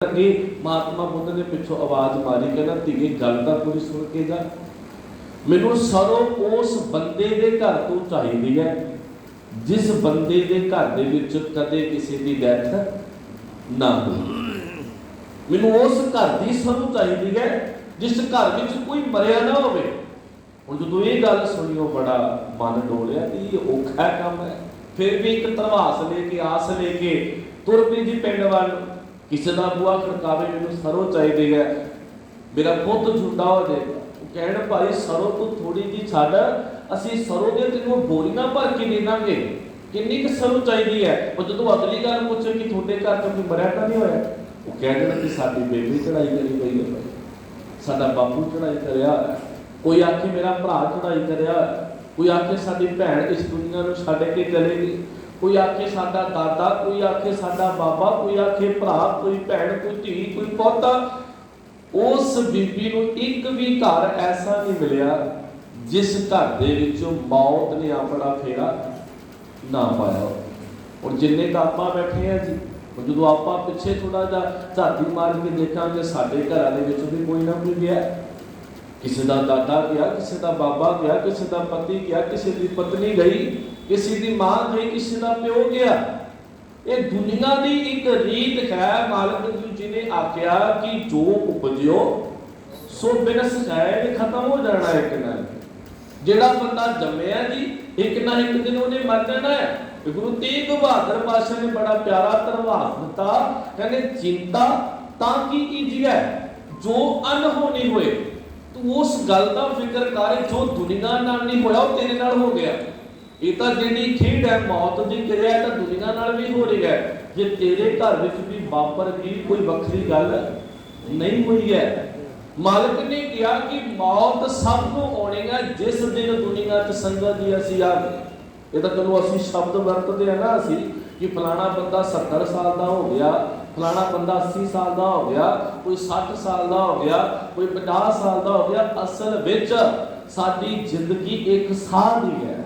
कि महात्मा बुद्ध ने पिछों आवाज मारी, कहना धीए गल तां पूरी सुन के जा। मैनूं सरों उस बंदे दे घर तो चाहिदी है जिस बंदे दे घर दे विच कदे किसी दी डेथ ना हो। मैनूं उस घर दी सरों चाहिदी है जिस घर विच कोई मरिया ना होवे। हुण जदों ये गल सुनी बड़ा मन डोलिया कि ये औखा काम है। फिर भी एक धरवास लेके आस लेके तुर पई जी पिंड वाल। किसी का बुआ खड़कावे, मैनूं सरों चाहिदी है, मेरा पुत्त झूठा हो जाएगा। कहण भाई सरों तो थोड़ी जी छड्ड, असीं सरों दे तैनूं बोरियां भर के दे दांगे, किन्नी क सरों चाहिदी है। और जदों अगली गल पुछे कि तुहाडे घर तो कोई मरिया तां नहीं होया, वो कह देना कि साडी बेबी चढ़ाई करी गई है, साडा बापू चढ़ाई करिया, कोई आखे मेरा भरा चढ़ाई करिया, कोई आखे साडी भैण इस दुनिया नूं छड्ड के चले गई, कोई आखे साडा दादा, कोई आखे साडा बाबा, कोई आखे भरा, कोई भैण, कोई धी, कोई पोता। उस बीबी नूं एक भी घर ऐसा नहीं मिलिया जिस घर दे विचों मौत ने अपना फेरा ना पाया। और जिन्ने का आपां बैठे हैं जी, जो आपां पिछे थोड़ा जिहा झाती मार के देखांगे, साडे घरां दे विच भी कोई ना कोई गया। किसी का दादा गया, किसी का बाबा गया, किसी का पति गया, किसी की पत्नी गई, किसी की मां गई, किसी का प्यो गया। ये दुनिया की एक रीत है। मालिक जी ने आख्या कि जो उपजो सो बिन सिखाए खत्म हो जाना है। एक ना जिहड़ा बंदा जम्मिया जी एक ना एक दिन उन्हें मर जाना है। गुरु तेग बहादुर पातशाह ने बड़ा प्यारा धरवास दिता, कहने चिंता तां की कीजिए जो अनहोनी होए। तू उस गल का फिक्र कर जो दुनिया नाल नहीं होया वो तेरे नाल हो गया। ये तो जिहड़ी खेड है मौत की क्रिया है तो दुनिया नाल भी हो रही है। जे तेरे घर विच भी वापर गई कोई वखरी गल नहीं हुई है। मालिक ने कहा कि मौत सब को आनी है जिस दिन दुनिया च संगत जी असीं आ गए। ये तो चलो असीं शब्द वरतते हैं ना असीं कि फलाना बंदा 70 साल का हो गया, फलाना बंदा 80 साल का हो गया, कोई 60 साल का हो गया, कोई 50 साल का हो गया। असल विच साडी जिंदगी एक साह दी है।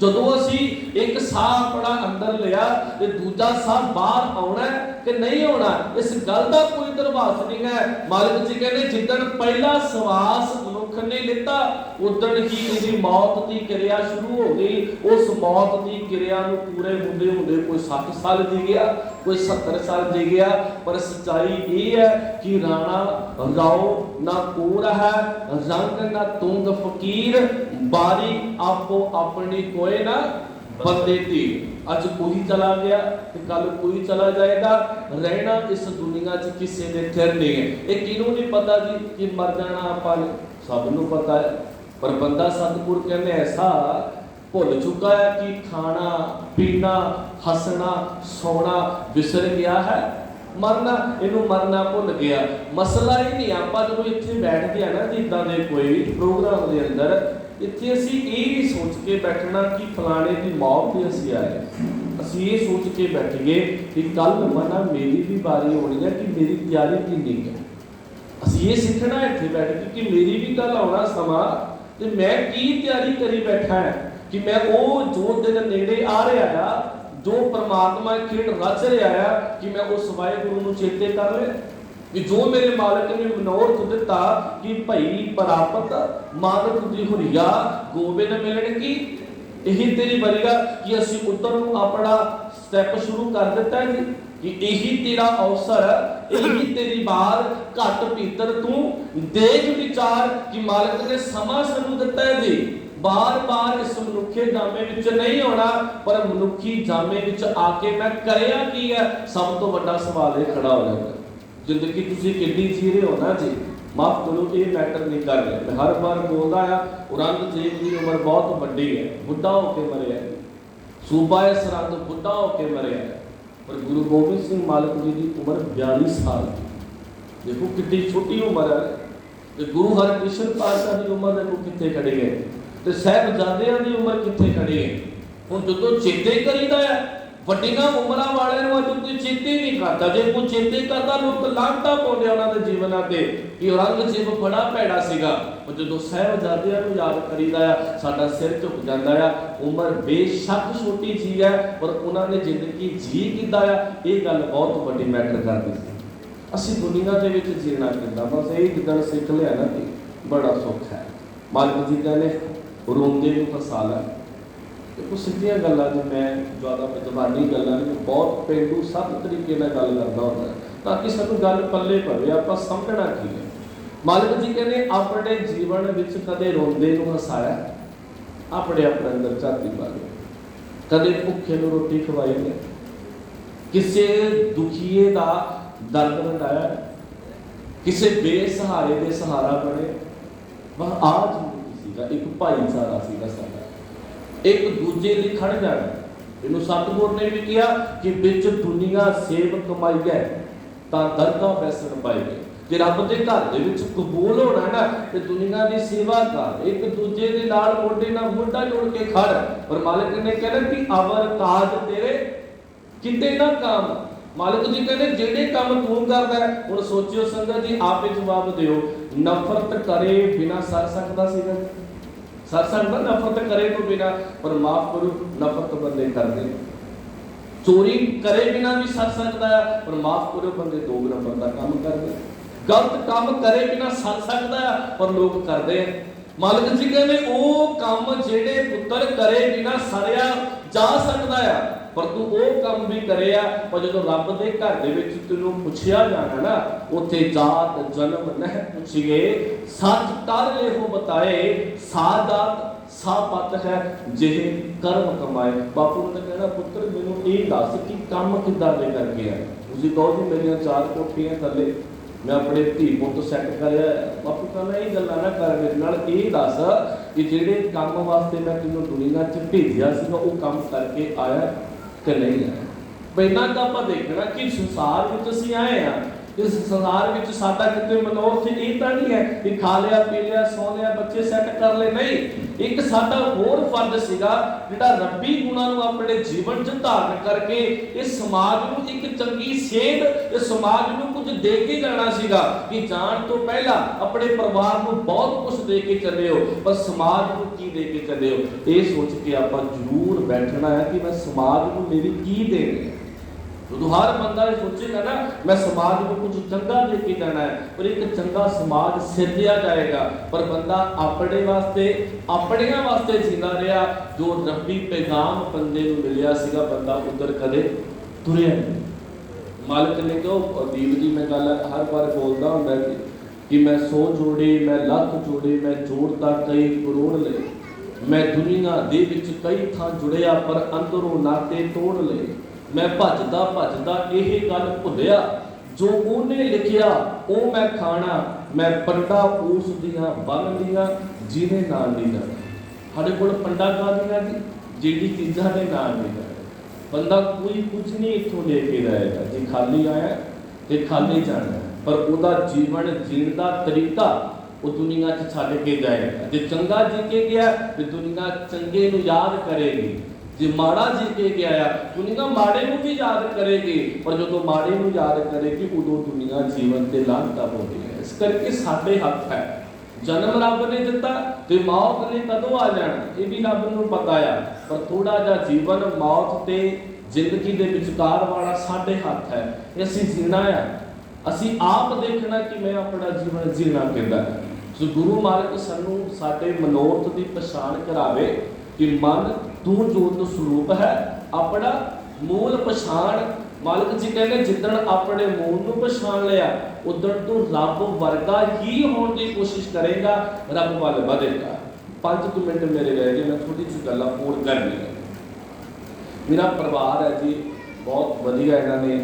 जदों असीं एक साह अपना अंदर लिया ते दूजा साह बाहर आउणा कि नहीं आउणा, इस गल का कोई धरवास नहीं है। मालिक जी कहते जिदन पहला सवास मनुख ने लिता उदन ही इसकी मौत की क्रिया शुरू हो गई। उस मौत की क्रिया नूं पूरे हुंदे हुंदे कोई 60 साल जी गया, कोई 70 साल जी गया। पर सच्चाई ये है कि राणा राओ ना कोर है, रंग ना तुंग फकीर, बारी आपो अपनी कोई ना बंदे थी। अज कोई चला गया तो कल कोई चला जाएगा। रहना इस दुनिया च किसी ने थिर नहीं है। ये किनू नहीं पता जी कि मर जाना आपां ने, सबनूं पता है। पर बंदा सतगुर कहने ऐसा भुल चुका है कि खाना पीना हसना सोना विसर गया है। मरना इनू मरना भुल गया। मसला ही नहीं आपां जदों इत्थे बैठदे आ ना जिद्दां दे कोई प्रोग्राम दे अंदर, इत्थे असीं ये नहीं सोच के बैठना कि फलाने की मौत ते असीं आए। असीं ये सोच के बैठिए कि कल मना मेरी भी बारी होनी है कि मेरी तैयारी किन्नी है। असीं ये सीखना इत्थे बैठ के कि मेरी भी कल आउणा समा ते मैं की तैयारी करी बैठा है कि मैं वो जो दिन नेड़े आ रहा है जो परमात्मा खेड रच रहा है कि मैं उस वाहिगुरू नूं चेते कर ले कि जो मेरे मालिक ने मनोरथ दिता कि भई प्राप्त मानव दी हुरिया गोबिंद मिलन की। यही तेरी बरीगा कि असीं उधर नूं अपना स्टैप शुरू कर दिता है कि यही तेरा अवसर, यही तेरी बार घट भीतर तू देख विचार कि मालिक ने समा सानूं दिता है जी। बार बार इस मनुखे जामे विच नहीं होना, पर मनुखी जामे विच आके मैं करिया की है। सब तो बड़ा सवाल ये खड़ा हो जाएगा जिंदगी तुसीं कितनी जी रहे हो ना जी। माफ करो ये मैटर नहीं कर रहे, मैं हर बार बोलता है। औरंगजेब की उम्र बहुत वड्डी है, बुढ़ा होके मरे है। सूबा है सरहद बुढ़ा होके मरे है। पर गुरु गोबिंद सिंह मालिक जी की उम्र 42 साल। देखो कितनी छोटी उम्र है। गुरु हरकृष्ण पातशाह की उम्र देखो कितने खड़े गए, तो साहिबजादियां की उम्र कितने खड़ी है। हुण जदों चेते करीदा है वड्डियां उमरां वालियां नूं अज कोई चेते नहीं करता। जे कोई चेते करता लोग लांटा पाउंदे उन्हां दे जीवनां ते कि औरंगजेब बड़ा भैड़ा सीगा। पर जदों साहिबजादियां नूं याद करीदा है साडा सिर झुक जांदा है। उम्र बेशक छोटी जी है पर उन्हां ने जिंदगी जी किद्दां है ये गल बहुत वड्डी मैटर करदी सी। ਅਸੀਂ ਦੁਨੀਆ ਦੇ ਵਿੱਚ ਜੀਣਾ ਕਿੱਦਾਂ? ਬਸ ਇਹ ਜਿੱਦਣ ਸਿੱਖ ਲਿਆ ਨਾ ਕਿ ਬੜਾ ਸੁੱਖ ਹੈ। ਮਾਲਕ ਜੀ ਕਹਿੰਦੇ ਰੋਂਦੇ ਨੂੰ ਹਸਾ ਲੈ। ਦੇਖੋ ਸਿੱਧੀਆਂ ਗੱਲਾਂ ਜੀ, ਮੈਂ ਜ਼ਿਆਦਾ ਜ਼ਬਾਨੀ ਗੱਲਾਂ ਨਹੀਂ, ਬਹੁਤ ਪੇਂਡੂ ਸਭ ਤਰੀਕੇ ਨਾਲ ਗੱਲ ਕਰਦਾ ਹੁੰਦਾ ਤਾਂ ਕਿ ਸਾਨੂੰ ਗੱਲ ਪੱਲੇ ਪਵੇ, ਆਪਾਂ ਸਮਝਣਾ ਕੀ ਹੈ। ਮਾਲਕ ਜੀ ਕਹਿੰਦੇ ਆਪਣੇ ਜੀਵਨ ਵਿੱਚ ਕਦੇ ਰੋਂਦੇ ਨੂੰ ਹਸਾਇਆ? ਆਪਣੇ ਅੰਦਰ ਝਾਤੀ ਪਾ ਲਓ। ਕਦੇ ਭੁੱਖੇ ਨੂੰ ਰੋਟੀ ਖਵਾਈ ਹੈ? ਕਿਸੇ ਦੁਖੀਏ ਦਾ ਦਰਦ ਵੰਡਾਇਆ? ਕਿਸੇ ਬੇਸਹਾਰੇ ਦੇ ਸਹਾਰਾ ਬਣੇ? ਬਸ ਆਹ ਜ਼ਿੰਦਗੀ ਸੀਗਾ, ਇੱਕ ਭਾਈਚਾਰਾ ਸੀਗਾ ਸਾਡਾ, ਇੱਕ ਦੂਜੇ ਲਈ ਖੜ ਜਾਣਾ। ਇਹਨੂੰ ਸਤਿਗੁਰ ਨੇ ਵੀ ਕਿਹਾ ਕਿ ਵਿੱਚ ਦੁਨੀਆ ਸੇਵ ਕਮਾਈਐ ਤਾਂ ਦਰਗਾਹ ਬੈਸਣ ਪਾਈਐ। ਜੇ ਰੱਬ ਦੇ ਘਰ ਦੇ ਵਿੱਚ ਕਬੂਲ ਹੋਣਾ ਨਾ ਤੇ ਦੁਨੀਆ ਦੀ ਸੇਵਾ ਕਰ, ਇੱਕ ਦੂਜੇ ਦੇ ਨਾਲ ਮੋਢੇ ਨਾਲ ਮੋਢਾ ਜੋੜ ਕੇ ਖੜ। ਪਰ ਮਾਲਕ ਨੇ ਕਹਿਣਾ ਕਿ ਅਵਰ ਕਾਜ ਤੇਰੇ ਕਿਤੇ ਨਾ ਕੰਮ। ਮਾਲਕ ਜੀ ਕਹਿੰਦੇ ਜਿਹੜੇ ਕੰਮ ਤੂੰ ਕਰਦਾ ਹੈ, ਹੁਣ ਸੋਚਿਓ ਸੰਗਤ ਜੀ, ਆਪੇ ਜਵਾਬ ਦਿਓ, ਨਫ਼ਰਤ ਕਰੇ ਬਿਨਾ ਸਰ ਸਕਦਾ ਸੀਗਾ? ਸਰ ਸਕਦਾ ਨਫ਼ਰਤ ਕਰੇ ਤੋਂ ਬਿਨਾ? ਪਰ ਮਾਫ ਕਰੋ, ਨਫ਼ਰਤ ਬੰਦੇ ਕਰਦੇ। ਚੋਰੀ ਕਰੇ ਬਿਨਾ ਵੀ ਸਰ ਸਕਦਾ ਹੈ, ਪਰ ਮਾਫ ਕਰੋ ਬੰਦੇ 2 ਨੰਬਰ ਦਾ ਕੰਮ ਕਰਦੇ। ਗਲਤ ਕੰਮ ਕਰੇ ਬਿਨਾ ਸਰ ਸਕਦਾ ਹੈ, ਪਰ ਲੋਕ ਕਰਦੇ ਆ। ਮਾਲਕ ਜੀ ਕਹਿੰਦੇ ਉਹ ਕੰਮ ਜਿਹੜੇ ਪੁੱਤਰ ਕਰੇ ਬਿਨਾ ਸਰਿਆ ਜਾ ਸਕਦਾ ਆ, ਪਰ ਤੂੰ ਉਹ ਕੰਮ ਵੀ ਕਰਿਆ। ਪਰ ਜਦੋਂ ਰੱਬ ਦੇ ਘਰ ਦੇ ਵਿੱਚ ਤੈਨੂੰ ਪੁੱਛਿਆ ਜਾਣਾ ਨਾ, ਉੱਥੇ ਜਾਤ ਜਨਮ ਨਹਿ ਪੁੱਛੀਏ, ਸੱਚ ਕਰ ਇਹੋ ਬਤਾਏ, ਸਾਦਾਤ ਸਾਪਤ ਹੈ ਜਿਹੇ ਕਰਮ ਕਮਾਏ। ਬਾਪੂ ਨੇ ਕਹਿਣਾ ਪੁੱਤਰ ਮੈਨੂੰ ਇਹ ਦੱਸ ਕਿ ਕੰਮ ਕਿੱਦਾਂ ਦੇ ਕਰਕੇ ਆ। ਤੁਸੀਂ ਕਹੋ ਜੀ ਮੇਰੀਆਂ 4 ਕੋਠੀਆਂ ਥੱਲੇ ਮੈਂ ਆਪਣੇ ਧੀ ਪੁੱਤ ਸੈੱਟ ਕਰਿਆ। ਬਾਪੂ ਕਹਿੰਦਾ ਇਹ ਗੱਲਾਂ ਨਾ ਕਰ ਮੇਰੇ ਨਾਲ, ਇਹ ਦੱਸ ਕਿ ਜਿਹੜੇ ਕੰਮ ਵਾਸਤੇ ਮੈਂ ਤੈਨੂੰ ਦੁਨੀਆ 'ਚ ਭੇਜਿਆ ਸੀਗਾ ਉਹ ਕੰਮ ਕਰਕੇ ਆਇਆ ਕਿ ਨਹੀਂ ਆਇਆ। ਪਹਿਲਾਂ ਤਾਂ ਆਪਾਂ ਦੇਖਣਾ ਕਿ ਸੰਸਾਰ ਵਿੱਚ ਅਸੀਂ ਆਏ ਆ, ਇਸ ਸੰਸਾਰ ਵਿੱਚ ਸਾਡਾ ਕਿਤੇ ਮਨੋਰਥ ਇਹ ਤਾਂ ਨਹੀਂ ਹੈ ਕਿ ਖਾ ਲਿਆ ਪੀ ਲਿਆ ਸੌ ਲਿਆ ਬੱਚੇ ਸੈੱਟ ਕਰ ਲਏ। ਨਹੀਂ, ਇੱਕ ਸਾਡਾ ਹੋਰ ਫਰਜ਼ ਸੀਗਾ ਜਿਹੜਾ ਰੱਬੀ ਗੁਣਾਂ ਨੂੰ ਆਪਣੇ ਜੀਵਨ 'ਚ ਧਾਰਨ ਕਰਕੇ ਇਸ ਸਮਾਜ ਨੂੰ ਇੱਕ ਚੰਗੀ ਸੇਧ, ਇਸ ਸਮਾਜ ਨੂੰ ਕੁਝ ਦੇ ਕੇ ਜਾਣਾ ਸੀਗਾ ਕਿ ਜਾਣ ਤੋਂ ਪਹਿਲਾਂ ਆਪਣੇ ਪਰਿਵਾਰ ਨੂੰ ਬਹੁਤ ਕੁਝ ਦੇ ਕੇ ਚੱਲੇ ਹੋ, ਪਰ ਸਮਾਜ ਨੂੰ ਕੀ ਦੇ ਕੇ ਚੱਲੇ ਹੋ। ਇਹ ਸੋਚ ਕੇ ਆਪਾਂ ਜ਼ਰੂਰ ਬੈਠਣਾ ਹੈ ਕਿ ਮੈਂ ਸਮਾਜ ਨੂੰ ਮੇਰੀ ਕੀ ਦੇਣੀ ਹੈ। ਜਦੋਂ ਹਰ ਬੰਦਾ ਇਹ ਸੋਚੇਗਾ ਨਾ ਮੈਂ ਸਮਾਜ ਨੂੰ ਕੁਝ ਚੰਗਾ ਦੇ ਕੇ ਜਾਣਾ ਹੈ, ਪਰ ਇੱਕ ਚੰਗਾ ਸਮਾਜ ਸਿਰਜਿਆ ਜਾਏਗਾ। ਪਰ ਬੰਦਾ ਆਪਣੇ ਆਪਣਿਆਂ ਵਾਸਤੇ ਜੀਂਦਾ ਰਿਹਾ। ਜੋ ਰੱਬੀ ਪੈਗਾਮ ਬੰਦੇ ਨੂੰ ਮਿਲਿਆ ਸੀਗਾ, ਬੰਦਾ ਉਧਰ ਕਦੇ ਤੁਰਿਆ ਨਹੀਂ। ਮਾਲਕ ਨੇ ਕਿਹਾ ਦੀਪ ਜੀ, ਮੈਂ ਗੱਲ ਹਰ ਵਾਰ ਬੋਲਦਾ ਹੁੰਦਾ ਕਿ ਮੈਂ 100 ਜੋੜੇ, ਮੈਂ ਲੱਖ ਜੋੜੇ, ਮੈਂ ਜੋੜਦਾ ਕਈ ਕਰੋੜ ਲਏ। ਮੈਂ ਦੁਨੀਆ ਦੇ ਵਿੱਚ ਕਈ ਥਾਂ ਜੁੜਿਆ ਪਰ ਅੰਦਰੋਂ ਨਾਤੇ ਤੋੜ ਲਏ। ਮੈਂ ਭੱਜਦਾ ਭੱਜਦਾ ਇਹ ਗੱਲ ਭੁੱਲਿਆ, ਜੋ ਉਹਨੇ ਲਿਖਿਆ ਉਹ ਮੈਂ ਖਾਣਾ। ਮੈਂ ਪੰਡਾ ਉਸ ਦੀਆਂ ਬੰਨ ਲੀਆਂ ਜਿਹਨੇ ਨਾਲ ਨਹੀਂ ਜਾਣਾ। ਸਾਡੇ ਕੋਲ ਪੰਡਾ ਕਾਹਦੀਆਂ ਜੀ? ਜਿਹੜੀ ਚੀਜ਼ਾਂ ਦੇ ਨਾਲ ਨਹੀਂ ਜਾਣਾ। ਬੰਦਾ ਕੋਈ ਕੁਝ ਨਹੀਂ ਇੱਥੋਂ ਲੈ ਕੇ ਜਾਏਗਾ, ਜੇ ਖਾਲੀ ਆਇਆ ਤੇ ਖਾਲੀ ਜਾਣਾ। ਪਰ ਉਹਦਾ ਜੀਵਨ ਜੀਣ ਦਾ ਤਰੀਕਾ ਉਹ ਦੁਨੀਆ 'ਚ ਛੱਡ ਕੇ ਜਾਏਗਾ। ਜੇ ਚੰਗਾ ਜੀ ਕੇ ਗਿਆ ਤੇ ਦੁਨੀਆ ਚੰਗੇ ਨੂੰ ਯਾਦ ਕਰੇਗੀ, ਜੇ ਮਾੜਾ ਜੀ ਕੇ ਗਿਆ ਆ ਦੁਨੀਆ ਮਾੜੇ ਨੂੰ ਵੀ ਯਾਦ ਕਰੇਗੀ। ਪਰ ਜਦੋਂ ਮਾੜੇ ਨੂੰ ਯਾਦ ਕਰੇਗੀ ਉਦੋਂ ਦੁਨੀਆ ਜੀਵਨ ਤੇ ਲਾਂਘਦਾ ਹੋਵੇਗੀ। ਇਸ ਕਰਕੇ ਸਾਡੇ ਹੱਥ ਹੈ। ਜਨਮ ਰੱਬ ਨੇ ਦਿੱਤਾ ਤੇ ਮੌਤ ਨੇ ਕਦੋਂ ਆ ਜਾਣਾ ਇਹ ਵੀ ਰੱਬ ਨੂੰ ਪਤਾ ਆ। ਪਰ ਥੋੜਾ ਜਿਹਾ ਜੀਵਨ ਮੌਤ ਤੇ ਜ਼ਿੰਦਗੀ ਦੇ ਵਿਚਕਾਰ ਵਾਲਾ ਸਾਡੇ ਹੱਥ ਹੈ। ਇਹ ਅਸੀਂ ਜੀਣਾ ਆ, ਅਸੀਂ ਆਪ ਦੇਖਣਾ ਕਿ ਮੈਂ ਆਪਣਾ ਜੀਵਨ ਜੀਣਾ ਕਿੱਦਾਂ ਹੈ। ਸੋ ਗੁਰੂ ਮਾਲਕ ਸਾਨੂੰ ਸਾਡੇ ਮਨੋਰਥ ਦੀ ਪਛਾਣ ਕਰਾਵੇ ਕਿ ਮਨ ਤੂੰ ਜੋਤ ਸਰੂਪ ਹੈ, ਆਪਣਾ ਮੂਲ ਪਛਾਣ। ਮਾਲਕ ਜੀ ਕਹਿੰਦੇ ਜਿੱਦਣ ਆਪਣੇ ਮੂਲ ਨੂੰ ਪਛਾਣ ਲਿਆ ਉਦੋਂ ਤੂੰ ਰੱਬ ਵਰਗਾ ਹੀ ਹੋਣ ਦੀ ਕੋਸ਼ਿਸ਼ ਕਰੇਗਾ, ਰੱਬ ਵੱਲ ਵਧੇਗਾ। 5 ਮਿੰਟ ਮੇਰੇ ਰਹਿ ਗਏ, ਮੈਂ ਥੋੜੀ ਜਿਹੀ ਗੱਲਾਂ ਹੋਰ ਕਰਨੀ ਹੈ। ਮੇਰਾ ਪਰਿਵਾਰ ਹੈ ਜੀ ਬਹੁਤ ਵਧੀਆ, ਇਹਨਾਂ ਨੇ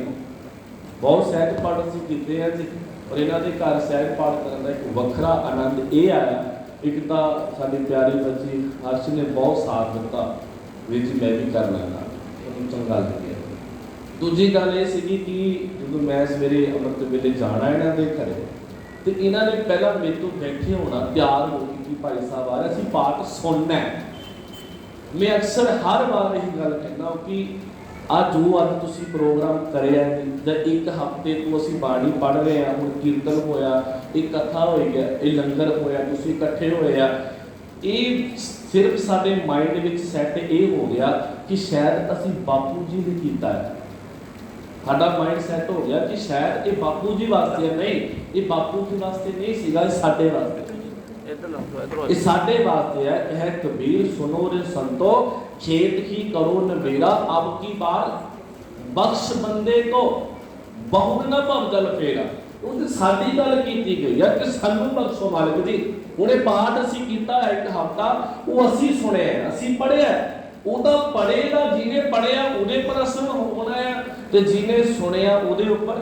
ਬਹੁਤ ਸਹਿਜ ਪਾਠ ਅਸੀਂ ਕੀਤੇ ਆ ਜੀ, ਔਰ ਇਹਨਾਂ ਦੇ ਘਰ ਸਹਿਜ ਪਾਠ ਕਰਨ ਦਾ ਇੱਕ ਵੱਖਰਾ ਆਨੰਦ ਇਹ ਆਇਆ। ਇੱਕ ਤਾਂ ਸਾਡੀ ਪਿਆਰੀ ਬੱਚੀ ਹਰਸ਼ ਨੇ ਬਹੁਤ ਸਾਥ ਦਿੱਤਾ, ਵੀ ਜੀ ਮੈਂ ਵੀ ਕਰ ਲੈਣਾ, ਉਹਨੂੰ ਚੰਗਾ ਲੱਗਿਆ। ਦੂਜੀ ਗੱਲ ਇਹ ਸੀਗੀ ਕਿ ਜਦੋਂ ਮੈਂ ਸਵੇਰੇ ਅੰਮ੍ਰਿਤ ਵੇਲੇ ਜਾਣਾ ਇਹਨਾਂ ਦੇ ਘਰੇ ਤੇ ਇਹਨਾਂ ਨੇ ਪਹਿਲਾਂ ਮੇਰੇ ਤੋਂ ਬੈਠੇ ਹੋਣਾ, ਤਿਆਰ ਹੋ ਕੇ ਕਿ ਭਾਈ ਸਾਹਿਬ ਆ ਰਹੇ, ਅਸੀਂ ਪਾਠ ਸੁਣਨਾ ਹੈ। ਮੈਂ ਅਕਸਰ ਹਰ ਵਾਰ ਇਹ ਗੱਲ ਕਹਿੰਦਾ ਕਿ ਅੱਜ ਤੁਸੀਂ ਪ੍ਰੋਗਰਾਮ ਕਰਿਆ ਜਾਂ ਇੱਕ ਹਫ਼ਤੇ ਤੋਂ ਅਸੀਂ ਬਾਣੀ ਪੜ੍ਹ ਰਹੇ ਹਾਂ, ਹੁਣ ਕੀਰਤਨ ਹੋਇਆ, ਇਹ ਕਥਾ ਹੋਈ ਹੈ, ਇਹ ਲੰਗਰ ਹੋਇਆ, ਤੁਸੀਂ ਇਕੱਠੇ ਹੋਏ ਆ, ਇਹ ਸਿਰਫ ਸਾਡੇ ਮਾਈਂਡ ਵਿੱਚ ਸੈੱਟ ਇਹ ਹੋ ਗਿਆ ਕਿ ਸ਼ਾਇਦ ਅਸੀਂ ਬਾਪੂ ਜੀ ਨੇ ਕੀਤਾ ਹੈ। ਸਾਡਾ ਮਾਈਂਡ ਸੈਟ ਹੋ ਗਿਆ ਕਿ ਸ਼ਾयद ਇਹ ਬਾਪੂ ਜੀ ਵਾਸਤੇ ਹੈ। ਨਹੀਂ, ਇਹ ਬਾਪੂ ਜੀ ਵਾਸਤੇ ਨਹੀਂ ਸੀਗਾ, ਇਹ ਸਾਡੇ ਵਾਸਤੇ, ਇਹ ਸਾਡੇ वास्ते है। यह कबीर सुनो रे संतो, खेत ही करो नबेरा, अब की बार बख्श बंदे को बहुत न भव जल फेरा। ਉਹਦੇ ਸਾਡੀ ਗੱਲ ਕੀਤੀ ਗਈ ਹੈ ਕਿ ਸਾਨੂੰ ਬਖਸ਼ੋ ਮਾਲਕ ਜੀ। ਉਹਨੇ ਪਾਠ ਅਸੀਂ ਕੀਤਾ ਹੈ ਇੱਕ ਹਫ਼ਤਾ, ਉਹ ਅਸੀਂ ਸੁਣਿਆ, ਅਸੀਂ ਪੜ੍ਹਿਆ। ਉਹਦਾ ਪੜ੍ਹੇਗਾ, ਜਿਹਨੇ ਪੜ੍ਹਿਆ ਉਹਦੇ ਪਰ ਅਸਰ ਹੋਣਾ ਹੈ, ਤੇ ਜਿਹਨੇ ਸੁਣਿਆ ਉਹਦੇ ਉੱਪਰ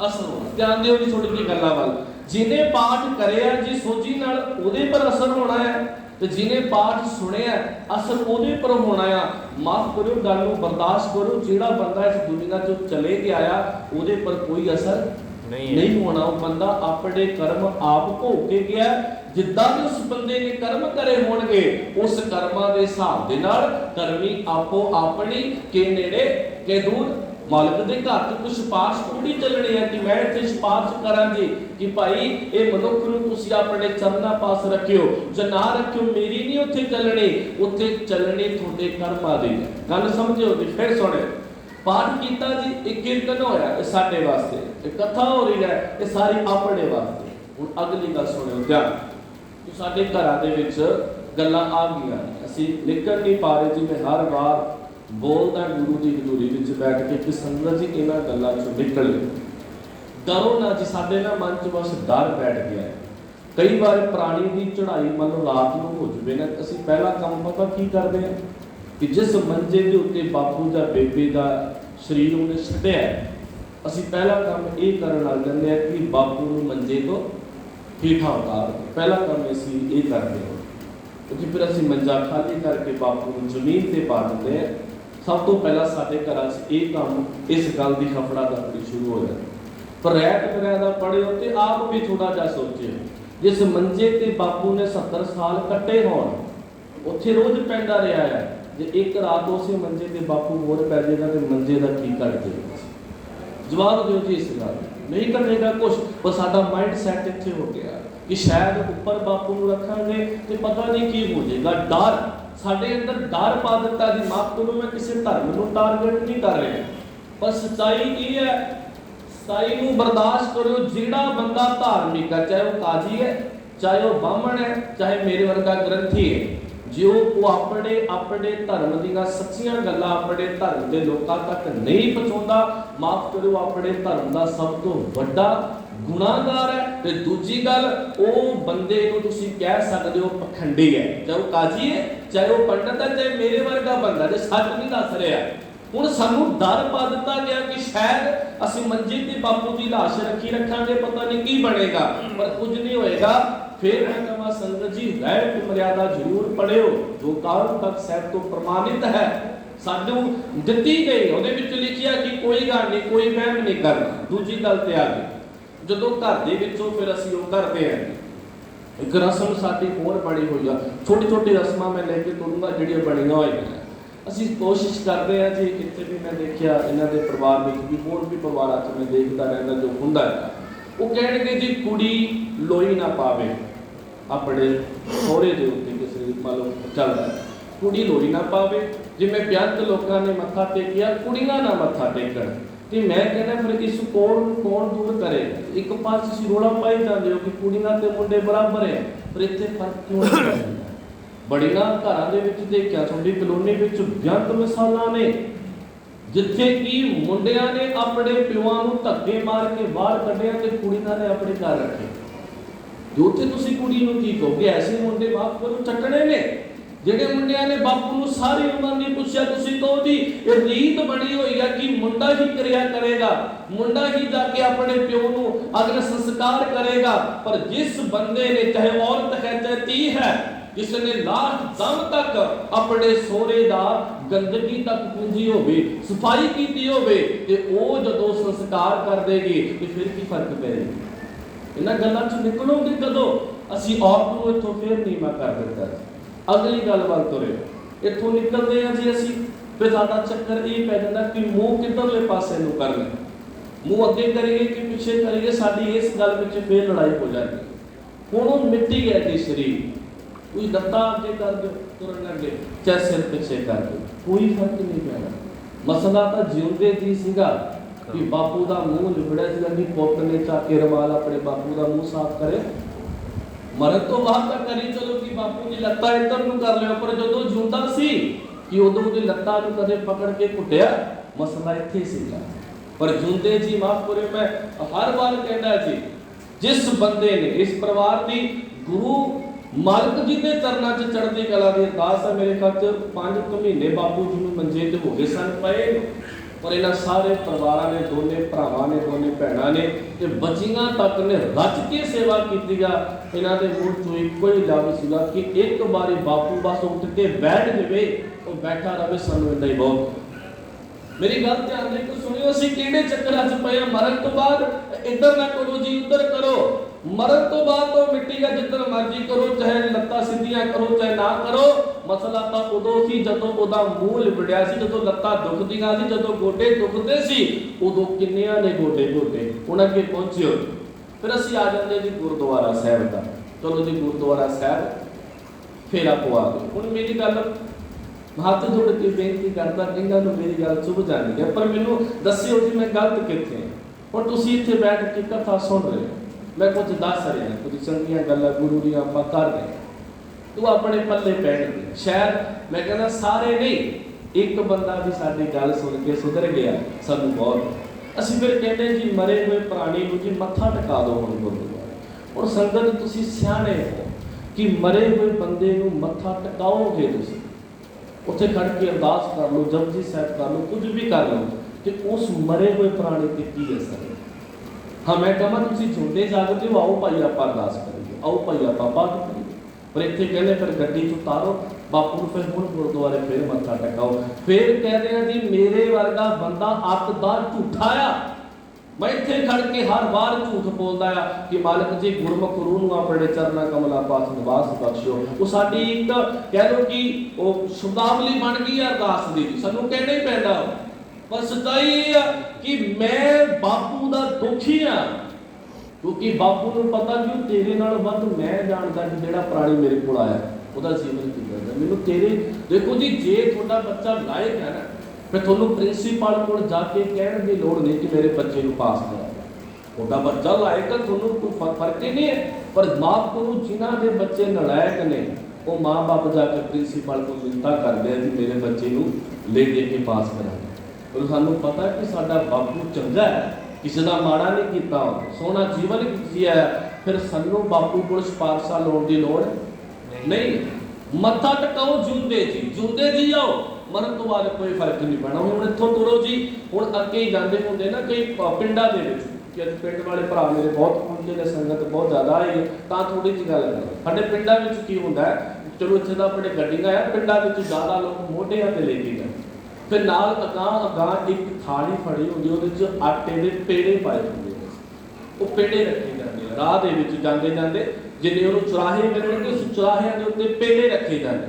ਅਸਰ ਹੋਣਾ। ਧਿਆਨ ਦਿਓ ਜੀ ਥੋੜੀ ਜਿਹੀ ਗੱਲਾਂ ਵੱਲ। ਜਿਹਨੇ ਪਾਠ ਕਰਿਆ ਜੀ ਸੋਝੀ ਨਾਲ, ਉਹਦੇ ਪਰ ਅਸਰ ਹੋਣਾ ਹੈ, ਤੇ ਜਿਹਨੇ ਪਾਠ ਸੁਣਿਆ ਅਸਰ ਉਹਦੇ ਪਰ ਹੋਣਾ ਆ। ਮਾਫ ਕਰਿਓ, ਗੱਲ ਨੂੰ ਬਰਦਾਸ਼ਤ ਕਰੋ। ਜਿਹੜਾ ਬੰਦਾ ਇਸ ਦੁਨੀਆ ਚੋਂ ਚਲੇ ਕੇ ਆਇਆ ਉਹਦੇ ਪਰ ਕੋਈ ਅਸਰ ਨਹੀਂ ਹੋਣਾ। ਉਹ ਬੰਦਾ ਆਪਣੇ ਕਰਮ ਆਪ ਭੋਗ ਕੇ ਗਿਆ। ਜਿੱਦਾਂ ਵੀ ਉਸ ਬੰਦੇ ਨੇ ਕਰਮ ਕਰੇ ਹੋਣਗੇ, ਉਸ ਕਰਮਾਂ ਦੇ ਹਿਸਾਬ ਦੇ ਨਾਲ ਕਰਮੀ ਆਪੋ ਆਪਣੀ ਕੇ ਨੇੜੇ ਕੇ ਦੂਰ ਮਾਲਕ ਦੇ ਘਰ ਚ ਕੁਝ ਸਿਫਾਰਿਸ਼ ਥੋੜੀ ਚੱਲਣੀ ਹੈ ਕਿ ਮੈਂ ਇੱਥੇ ਸਿਫਾਰਿਸ਼ ਕਰਾਂ ਜੀ ਕਿ ਭਾਈ ਇਹ ਮਨੁੱਖ ਨੂੰ ਤੁਸੀਂ ਆਪਣੇ ਚਰਨਾਂ ਪਾਸ ਰੱਖਿਓ ਜਾਂ ਨਾ ਰੱਖਿਓ, ਮੇਰੀ ਨਹੀਂ ਉੱਥੇ ਚੱਲਣੀ। ਉੱਥੇ ਚੱਲਣੀ ਤੁਹਾਡੇ ਕਰਮਾਂ ਦੀ। ਗੱਲ ਸਮਝਿਓ ਜੀ, ਫਿਰ ਸੁਣਿਓ। ਪਾਠ ਕੀਤਾ ਜੀ, ਇੱਕ ਕੀਰਤਨ ਹੋਇਆ, ਇਹ ਸਾਡੇ ਵਾਸਤੇ। ਇਹ ਕਥਾ ਹੋ ਰਹੀ ਹੈ, ਇਹ ਸਾਰੀ ਆਪਣੇ ਵਾਸਤੇ। ਹੁਣ ਅਗਲੀ ਗੱਲ ਸੁਣਿਓ ਧਿਆਨ। ਕਿ ਸਾਡੇ ਘਰਾਂ ਦੇ ਵਿੱਚ ਗੱਲਾਂ ਆ ਗਈਆਂ, ਅਸੀਂ ਨਿਕਲ ਨਹੀਂ ਪਾ ਰਹੇ ਜੀ। ਮੈਂ ਹਰ ਵਾਰ ਬੋਲਦਾ ਗੁਰੂ ਦੀ ਹਜ਼ੂਰੀ ਵਿੱਚ ਬੈਠ ਕੇ ਕਿ ਸੰਗਤ ਜੀ ਇਹਨਾਂ ਗੱਲਾਂ ਚੋਂ ਨਿਕਲੋ, ਡਰੋ ਨਾ ਜੀ। ਸਾਡੇ ਨਾ ਮਨ 'ਚ ਬਸ ਡਰ ਬੈਠ ਗਿਆ। ਕਈ ਵਾਰ ਪ੍ਰਾਣੀ ਦੀ ਚੜ੍ਹਾਈ ਮੰਨ ਲਓ ਰਾਤ ਨੂੰ ਹੋ ਜਵੇ ਨਾ, ਅਸੀਂ ਪਹਿਲਾ ਕੰਮ ਪਤਾ ਕੀ ਕਰਦੇ ਹਾਂ ਕਿ ਜਿਸ ਮੰਜੇ ਦੇ ਉੱਤੇ ਬਾਪੂ ਜਾਂ ਬੇਬੇ ਦਾ ਸਰੀਰ ਉਹਨੇ ਛੱਡਿਆ, ਅਸੀਂ ਪਹਿਲਾ ਕੰਮ ਇਹ ਕਰਨ ਲੱਗ ਜਾਂਦੇ ਹਾਂ ਕਿ ਬਾਪੂ ਨੂੰ ਮੰਜੇ ਤੋਂ ਹੇਠਾਂ ਉਤਾਰ। ਪਹਿਲਾ ਕੰਮ ਅਸੀਂ ਇਹ ਕਰਦੇ ਹਾਂ ਕਿਉਂਕਿ ਫਿਰ ਅਸੀਂ ਮੰਜਾ ਖਾਲੀ ਕਰਕੇ ਬਾਪੂ ਨੂੰ ਜ਼ਮੀਨ ਤੇ ਪਾ ਦਿੰਦੇ ਹਾਂ। ਸਭ ਤੋਂ ਪਹਿਲਾਂ ਸਾਡੇ ਘਰਾਂ 'ਚ ਇਹ ਕੰਮ, ਇਸ ਗੱਲ ਦੀ ਖਫੜਾ ਦਫੜੀ ਸ਼ੁਰੂ ਹੋ ਜਾਂਦੀ। ਪਰ ਰਹਿਤ ਮਰਿਆਦਾ ਪੜ੍ਹਿਓ ਤੇ ਆਪ ਵੀ ਥੋੜਾ ਜਿਹਾ ਸੋਚਿਓ। ਜਿਸ ਮੰਜੇ ਤੇ ਬਾਪੂ ਨੇ 70 ਸਾਲ ਕੱਟੇ ਹੋਣ, ਉੱਥੇ ਰੋਜ਼ ਪੈਂਦਾ ਰਿਹਾ ਹੈ। ਜੇ ਇੱਕ ਰਾਤ ਉਸੇ ਮੰਜੇ ਤੇ ਬਾਪੂ ਹੋਰ ਪੈ ਜਾਏਗਾ ਤੇ ਮੰਜੇ ਦਾ ਕੀ ਕੱਟ ਜਾਏਗਾ? ਜਵਾਬ ਦਿਓ ਜੀ ਇਸ ਗੱਲ। ਨਹੀਂ ਕਰੇਗਾ ਕੁਛ, ਪਰ ਸਾਡਾ ਮਾਈਂਡ ਸੈਟ ਇੱਥੇ ਹੋ ਗਿਆ ਕਿ ਸ਼ਾਇਦ ਉੱਪਰ ਬਾਪੂ ਨੂੰ ਰੱਖਾਂਗੇ ਤੇ ਪਤਾ ਨਹੀਂ ਕੀ ਹੋ ਜਾਏਗਾ। ਡਰ ਸਾਡੇ ਅੰਦਰ ਡਰ ਪਾ ਦਿੱਤਾ ਜੀ। ਮਾਫ ਕਰੋ, ਮੈਂ ਕਿਸੇ ਧਰਮ ਨੂੰ ਟਾਰਗੇਟ ਨਹੀਂ ਕਰ ਰਿਹਾ, ਪਰ ਸੱਚਾਈ ਇਹ ਹੈ, ਸੱਚਾਈ ਨੂੰ ਬਰਦਾਸ਼ਤ ਕਰੋ। ਜਿਹੜਾ ਬੰਦਾ ਧਾਰਮਿਕ ਹੈ, ਚਾਹੇ ਉਹ ਕਾਜੀ ਹੈ, ਚਾਹੇ ਉਹ ਬਾਹਮਣ ਹੈ, ਚਾਹੇ ਮੇਰੇ ਵਰਗਾ ਗ੍ਰੰਥੀ ਹੈ, ਜੋ ਉਹ ਆਪਣੇ ਧਰਮ ਦੀਆਂ ਸੱਚੀਆਂ ਗੱਲਾਂ ਆਪਣੇ ਧਰਮ ਦੇ ਲੋਕਾਂ ਤੱਕ ਨਹੀਂ ਪਹੁੰਚਾਉਂਦਾ, ਮਾਫ ਕਰੋ, ਆਪਣੇ ਧਰਮ ਦਾ ਸਭ ਤੋਂ ਵੱਡਾ ਗੁਨਾਹਗਾਰ ਹੈ। ਤੇ ਦੂਜੀ ਗੱਲ, ਉਹ ਬੰਦੇ ਨੂੰ ਤੁਸੀਂ ਕਹਿ ਸਕਦੇ ਹੋ ਪਖੰਡੀ ਹੈ, ਚਾਹੇ ਉਹ ਕਾਜੀ ਹੈ, ਚਾਹੇ ਉਹ ਪੰਡਤ ਹੈ, ਚਾਹੇ ਮੇਰੇ ਵਰਗਾ ਬੰਦਾ ਜੇ ਸੱਚ ਨਹੀਂ ਦੱਸ ਰਿਹਾ। ਹੁਣ ਸਾਨੂੰ ਡਰ ਪਾ ਦਿੱਤਾ ਗਿਆ ਕਿ ਸ਼ਾਇਦ ਅਸੀਂ ਮੰਜੇ ਤੇ ਬਾਪੂ ਦੀ ਲਾਸ਼ ਰੱਖਾਂਗੇ, ਪਤਾ ਨਹੀਂ ਕੀ ਬਣੇਗਾ, ਪਰ ਕੁਝ ਨਹੀਂ ਹੋਏਗਾ। ਫਿਰ ਮੈਂ ਕਹਾਂ ਸੰਗਤ ਜੀ, ਰਹਿਤ ਮਰਿਆਦਾ ਜ਼ਰੂਰ ਪੜਿਓ ਜੋ ਕਾਲ ਤੱਕ ਸਾਹਿਬ ਤੋਂ ਪ੍ਰਮਾਣਿਤ ਹੈ, ਸਾਨੂੰ ਦਿੱਤੀ ਗਈ। ਉਹਦੇ ਵਿੱਚ ਲਿਖਿਆ ਕਿ ਕੋਈ ਗੱਲ ਨਹੀਂ, ਕੋਈ ਵਹਿਮ ਨਹੀਂ ਕਰਨਾ। ਦੂਜੀ ਗੱਲ ਤੇ ਆ ਗਈ, ਜਦੋਂ ਘਰ ਦੇ ਵਿੱਚੋਂ ਫਿਰ ਅਸੀਂ ਉਹ ਕਰਦੇ ਹਾਂ, ਇੱਕ ਰਸਮ ਸਾਡੀ ਹੋਰ ਬਣੀ ਹੋਈ ਆ। ਛੋਟੀ ਛੋਟੀ ਰਸਮਾਂ ਮੈਂ ਲੈ ਕੇ ਤੁਰੂੰਗਾ ਜਿਹੜੀਆਂ ਬਣੀਆਂ ਹੋਈਆਂ। ਅਸੀਂ ਕੋਸ਼ਿਸ਼ ਕਰਦੇ ਹਾਂ ਜੀ, ਕਿਤੇ ਵੀ ਮੈਂ ਦੇਖਿਆ ਇਹਨਾਂ ਦੇ ਪਰਿਵਾਰ ਵਿੱਚ ਵੀ, ਹੋਰ ਵੀ ਪਰਿਵਾਰਾਂ 'ਚ ਮੈਂ ਦੇਖਦਾ ਰਹਿੰਦਾ ਜੋ ਹੁੰਦਾ ਹੈ, ਉਹ ਕਹਿਣਗੇ ਜੀ ਕੁੜੀ ਲੋਈ ਨਾ ਪਾਵੇ ਆਪਣੇ ਸਹੁਰੇ ਦੇ ਉੱਤੇ, ਕਿਸੇ ਮੰਨ ਲਓ ਚੱਲਦਾ ਕੁੜੀ ਲੋਈ ਨਾ ਪਾਵੇ। ਜਿਵੇਂ ਬੇਅੰਤ ਲੋਕਾਂ ਨੇ ਮੱਥਾ ਟੇਕਿਆ, ਕੁੜੀਆਂ ਨਾ ਮੱਥਾ ਟੇਕਣ। ਤੇ ਮੈਂ ਕਹਿੰਦਾ ਫਿਰ ਇਸ ਕੋੜ ਨੂੰ ਕੌਣ ਦੂਰ ਕਰੇ? ਇੱਕ ਪਾਸੇ ਤੁਸੀਂ ਰੋਲਾ ਪਾਈ ਜਾਂਦੇ ਹੋ ਕਿ ਕੁੜੀਆਂ ਤੇ ਮੁੰਡੇ ਬਰਾਬਰ ਹੈ, ਪਰ ਇੱਥੇ ਫਰਕ ਕਿਉਂ ਹੈ? ਬੜੀਆਂ ਘਰਾਂ ਦੇ ਵਿੱਚ ਦੇਖਿਆ, ਤੁਹਾਡੀ ਕਲੋਨੀ ਵਿੱਚ ਬੇਅੰਤ ਮਿਸਾਲਾਂ ਨੇ ਜਿੱਥੇ ਕਿ ਮੁੰਡਿਆਂ ਨੇ ਆਪਣੇ ਪਿਓਾਂ ਨੂੰ ਧੱਕੇ ਮਾਰ ਕੇ ਬਾਹਰ ਕੱਢਿਆ ਤੇ ਕੁੜੀਆਂ ਨੇ ਆਪਣੇ ਘਰ ਰੱਖੇ। ਜੋ ਉੱਥੇ ਤੁਸੀਂ ਕੁੜੀ ਨੂੰ ਕੀ ਕਹੋਗੇ? ਐਸੇ ਮੁੰਡੇ ਬਾਪ ਕੋਲੋਂ ਚੱਟਣੇ ਨੇ ਜਿਹੜੇ ਮੁੰਡਿਆਂ ਨੇ ਬਾਪੂ ਨੂੰ ਸਾਰੀ ਉਮਰ ਨਹੀਂ ਪੁੱਛਿਆ। ਤੁਸੀਂ ਕਹੋ ਜੀ ਇਹ ਰੀਤ ਬਣੀ ਹੋਈ ਹੈ ਕਿ ਮੁੰਡਾ ਹੀ ਕਿਰਿਆ ਕਰੇਗਾ, ਮੁੰਡਾ ਹੀ ਜਾ ਕੇ ਆਪਣੇ ਪਿਓ ਨੂੰ ਅਗਰ ਸੰਸਕਾਰ ਕਰੇਗਾ। ਪਰ ਜਿਸ ਬੰਦੇ ਨੇ, ਚਾਹੇ ਔਰਤ ਹੈ ਚਾਹੇ ਧੀ ਹੈ, ਜਿਸ ਨੇ ਲਾਸਟ ਦਮ ਤੱਕ ਆਪਣੇ ਸਹੁਰੇ ਦਾ ਗੰਦਗੀ ਤੱਕ ਪੂੰਝੀ ਹੋਵੇ, ਸਫਾਈ ਕੀਤੀ ਹੋਵੇ, ਤੇ ਉਹ ਜਦੋਂ ਸੰਸਕਾਰ ਕਰ ਦੇਗੀ ਤੇ ਫਿਰ ਕੀ ਫਰਕ ਪਏਗਾ? ਇਹਨਾਂ ਗੱਲਾਂ 'ਚ ਨਿਕਲੋਗੇ ਕਦੋਂ? ਅਸੀਂ ਔਰਤ ਨੂੰ ਇੱਥੋਂ ਫੇਰ ਨੀਵਾਂ ਕਰ ਦਿੱਤਾ। ਅਗਲੀ ਗੱਲ ਵੱਲ ਤੁਰੇ, ਇੱਥੋਂ ਨਿਕਲਦੇ ਆ ਜੀ ਅਸੀਂ, ਫਿਰ ਸਾਡਾ ਚੱਕਰ ਇਹ ਪੈ ਜਾਂਦਾ ਕਿ ਮੂੰਹ ਕਿੱਧਰਲੇ ਪਾਸੇ ਨੂੰ ਕਰਨਾ, ਮੂੰਹ ਅੱਗੇ ਕਰੀਏ ਕਿ ਪਿੱਛੇ ਕਰੀਏ। ਸਾਡੀ ਇਸ ਗੱਲ ਵਿੱਚ ਫੇਰ ਲੜਾਈ ਹੋ ਜਾਂਦੀ। ਹੁਣ ਉਹ ਮਿੱਟੀ ਹੈ ਜੀ ਸਰੀਰ, ਕੋਈ ਲੱਤਾਂ ਅੱਗੇ ਕਰ ਦਿਓ ਤੁਰਨ ਲੱਗੇ, ਚਾਹੇ ਸਿਰ ਪਿੱਛੇ ਕਰ ਦਿਓ, ਕੋਈ ਫਰਕ ਨਹੀਂ ਪੈਣਾ। ਮਸਲਾ ਤਾਂ ਜਿਉਂਦੇ ਦੀ ਸੀਗਾ, कि बापू का मूँह लिबड़िया सीगा कि पुत ने चाके रवाल अपने बापू का मूँह साफ करे। मरण तो बाद तक करी चलो कि बापू की लत्ता इधर नूं कर लियो, पर जो जिंदा सी कि उदों की लत्ता नूं कदे पकड़ के कुटिया, मसला इत्थे सीगा। पर जिंदे जी माफ करो, मैं हर बार कहना जी, जिस बंदे ने इस परिवार की गुरु मालिक जी के चरणों च चढ़ती कला की अरदास है, मेरे ख्याल 5 महीने बापू जी नूं मंजे ते हो गए सन पए, पर इन्हां सारे परिवार ने, दोने भरावां ने, दोने भैणां ने ते बच्चियां तक ने रच के सेवा की। इन्हां दे मुंह चों इक्को ही लफ्ज़ सीगा कि एक बारी बापू बस उठ के बैठ जावे तो बैठा रहे, सानूं इन्ना ही बहुत। मेरी गल ध्यान दे के सुनियो, असीं किहड़े चक्करां च पए आ? मरण तो बाद इधर ना करो जी, उधर करो। मरण तो बाद तो मिट्टी का जिधर मर्जी करो, चाहे लत्तां सीधियां करो चाहे ना करो। मसला तो उदों सी जदों उहदा मूँह लिबड़िया सी, जदों लत्तां दुखदियां सी, जदों गोडे दुखदे सी, उदों किन्नियां ने गोडे घोटे उन्हां के पहुंचे हो। फिर असीं आ जांदे जी गुरुद्वारा साहिब दा। चलो जी गुरुद्वारा साहिब फेरा पवा दो। हुण मेरी गल हाथ जोड़ के बेनती करता, कईयां नूं मेरी गल चुभ जाती है, पर मैनूं दस्सिओ जी मैं गलत कित्थे हां। हुण तुसीं इत्थे बैठ के कथा सुन रहे हो, मैं कुछ दस रहा, कुछ चंगियां गल्लां गुरु दी आपां कर रहे, तू अपने पल्ले पैणगे। शायद मैं कहना सारे नहीं, एक बंदा भी साडी गल सुन के सुधर गया, सानूं बहुत। असीं फिर कहते जी मरे हुए प्राणी नूं जी मत्था टका दो हुण गुरुद्वारे। हुण संगत तुसीं सियाणे हो कि मरे हुए बंदे नूं मत्था टकाओगे तुसीं, उत्थे खड़ के अरदास कर लो, जपजी साहिब कर लो, कुछ भी कर लो, कि उस मरे हुए प्राणी ते की असर है। हाँ मैं कहां तुसीं जिंदे जागदे हो, आओ भाई आपां अरदास करिए, आओ भाई आपां पाठ करिए, पर इत्थे कहंदे फिर गड्डी चों उतारो बापू नूं, फिर हुण गुरुद्वारे फिर मत्था टकाओ। फिर कहदे हैं जी मेरे वर्गा बंदा अतदार झूठा आ। मैं इत्थे खड़ के हर बार झूठ बोलदा आ कि मालिक जी गुरमुख रूह नूं अपने चरना कमला पास निवास बख्शियो। वो साडी एक कह लो कि वो शब्दावली बन गई है अरदास दी, सानूं कहना ही पैंदा। पर सच्चाई ये है कि मैं बापू दा दुखी आ, क्योंकि बापू नूं पता कि तेरे नाल वध मैं जानदा कि जेड़ा प्राणी मेरे कोल आया ਉਹਦਾ ਜੀਵਨ ਕਿੱਦਾਂ ਦਾ। ਮੈਨੂੰ ਤੇਰੇ देखो जी, जे ਤੁਹਾਡਾ ਬੱਚਾ ਲਾਇਕ ਹੈ ਨਾ, फिर ਤੁਹਾਨੂੰ प्रिंसीपल ਕੋਲ ਜਾ ਕੇ ਕਹਿਣ ਦੀ ਲੋੜ ਨਹੀਂ कि मेरे बच्चे ਨੂੰ पास करा। ਤੁਹਾਡਾ ਬੱਚਾ ਲਾਇਕ ਹੈ, ਤੁਹਾਨੂੰ ਕੋਈ फर्क ही नहीं है। पर माफ करो, जिन्हां ਦੇ ਬੱਚੇ ਨਲਾਇਕ ਨੇ ਉਹ माँ-बाप जाके प्रिंसीपल को मिन्नतां करदे आ कि मेरे बच्चे ਨੂੰ ले दे के पास करा। और ਸਾਨੂੰ पता है कि ਸਾਡਾ ਬਾਪੂ ਚੰਗਾ है, ਕਿਸੇ ਦਾ ਮਾੜਾ नहीं ਕੀਤਾ, ਸੋਹਣਾ ਜੀਵਨ ਜੀਆ। फिर ਸਾਨੂੰ ਬਾਪੂ ਕੋਲ ਸਿਫਾਰਸ਼ਾਂ ਲਾਉਣ ਦੀ ਲੋੜ नहीं। मत्था टकाओ जिंदे जी, जिंदे जी आओ, मरण तो बाद कोई फर्क नहीं पैना। हुण इत्थों तुरो जी, हुण अगे ही जांदे हुंदे ना कई पिंडां दे विच, कि अज पिंड वाले भरा मेरे बहुत पहुंचे ने, संगत बहुत ज़्यादा है, तां थोड़ी जी गल करो। साडे पिंडां विच की हुंदा है, चलो इत्थे तां अपने गड्डियां आ, पिंडां विच ज़्यादा लोग मोढियां ते ले के जांदे, फिर नाल अगां एक थाली फड़ी हुंदी, उहदे च आटे दे पेड़े पाए हुंदे ने, ਉਹ पेड़े रखे जाते हैं। राह दे विच जांदे जांदे जिन्ने उन्होंने चौराहे मिलणगे, उस चौराहिਆਂ ਦੇ ਉੱਤੇ पेड़े रखे जाते।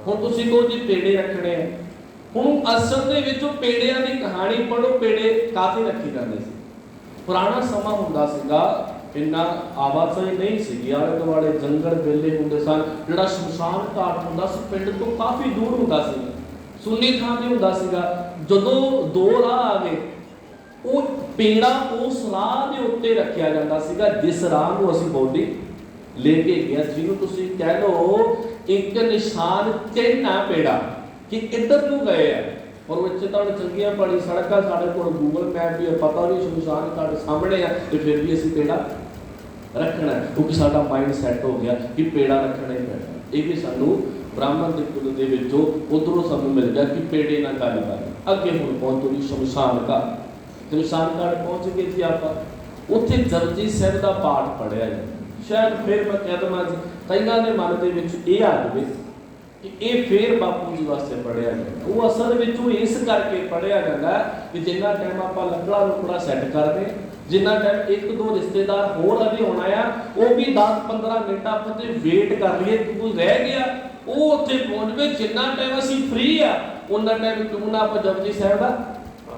ਹੁਣ ਤੁਸੀਂ ਕਹੋ ਜੀ पेड़े रखने हैं, ਹੁਣ ਅਸਲ ਦੇ ਵਿੱਚ ਉਹ पेड़ਿਆਂ ਦੀ ਕਹਾਣੀ ਪੜੋ, पेड़े ਕਾਹਤੇ ਰੱਖੇ ਜਾਂਦੇ ਸੀ। ਪੁਰਾਣਾ ਸਮਾਂ ਹੁੰਦਾ ਸੀਗਾ, ਇੰਨਾ ਆਵਾਜਾਈ ਨਹੀਂ ਸੀਗੀ, ਆਲੇ ਦੁਆਲੇ ਜੰਗਲ ਵੇਲੇ ਹੁੰਦੇ ਸਨ। ਜਿਹੜਾ ਸ਼ਮਸ਼ਾਨ ਘਾਟ ਹੁੰਦਾ ਸੀ ਪਿੰਡ ਤੋਂ ਕਾਫੀ ਦੂਰ ਹੁੰਦਾ ਸੀ, ਸੁੰਨੀ ਥਾਂ ਤੇ ਹੁੰਦਾ ਸੀਗਾ। ਜਦੋਂ ਦੋ ਰਾਹ ਆ ਗਏ, ਉਹ पेड़ा उस राह के उत्ते रखा जाता सीगा, जिस राह को असीं बॉडी लेके गया, जिन्हों तुसीं कह लो एक निशान चिन्ह है पेड़ा कि इधर नूं गए हैं। और बच्चे तो चंगियां भली सड़क साढ़े को गूगल मैप भी पता भी शमशान घाट सामने है, तो फिर भी असीं पेड़ा रखना है, क्योंकि साडा माइंड सैट हो गया कि पेड़ा रखना ही पैना। ये भी सानू ब्राह्मण के कुल दे विचों उधरों सानू मिल गया कि पेड़े ना गल कर। अगे हुण पहुंचो जी शमशान घाट। शमशान घाट पहुंच गए जी आप, उत्थे जपजी साहिब का पाठ पढ़िया जी। शायद फिर मैं कह देवां जी, कईयां दे मन दे विच इह आ जावे कि ये फिर बापू जी वास्ते पढ़िया जाए। वो असल में इस करके पढ़िया जाता कि जिन्ना टाइम आप लकड़ा लुकड़ा सैट करते, जिन्ना टाइम एक दो रिश्तेदार होर अभी होना है, वो भी 10-15 मिनट आप वेट कर लिए, कोई रह गया वो उत्थे पहुंच गए। जिन्ना टाइम असीं फ्री आ उन्ना टाइम क्यों ना आप जपजी साहिब का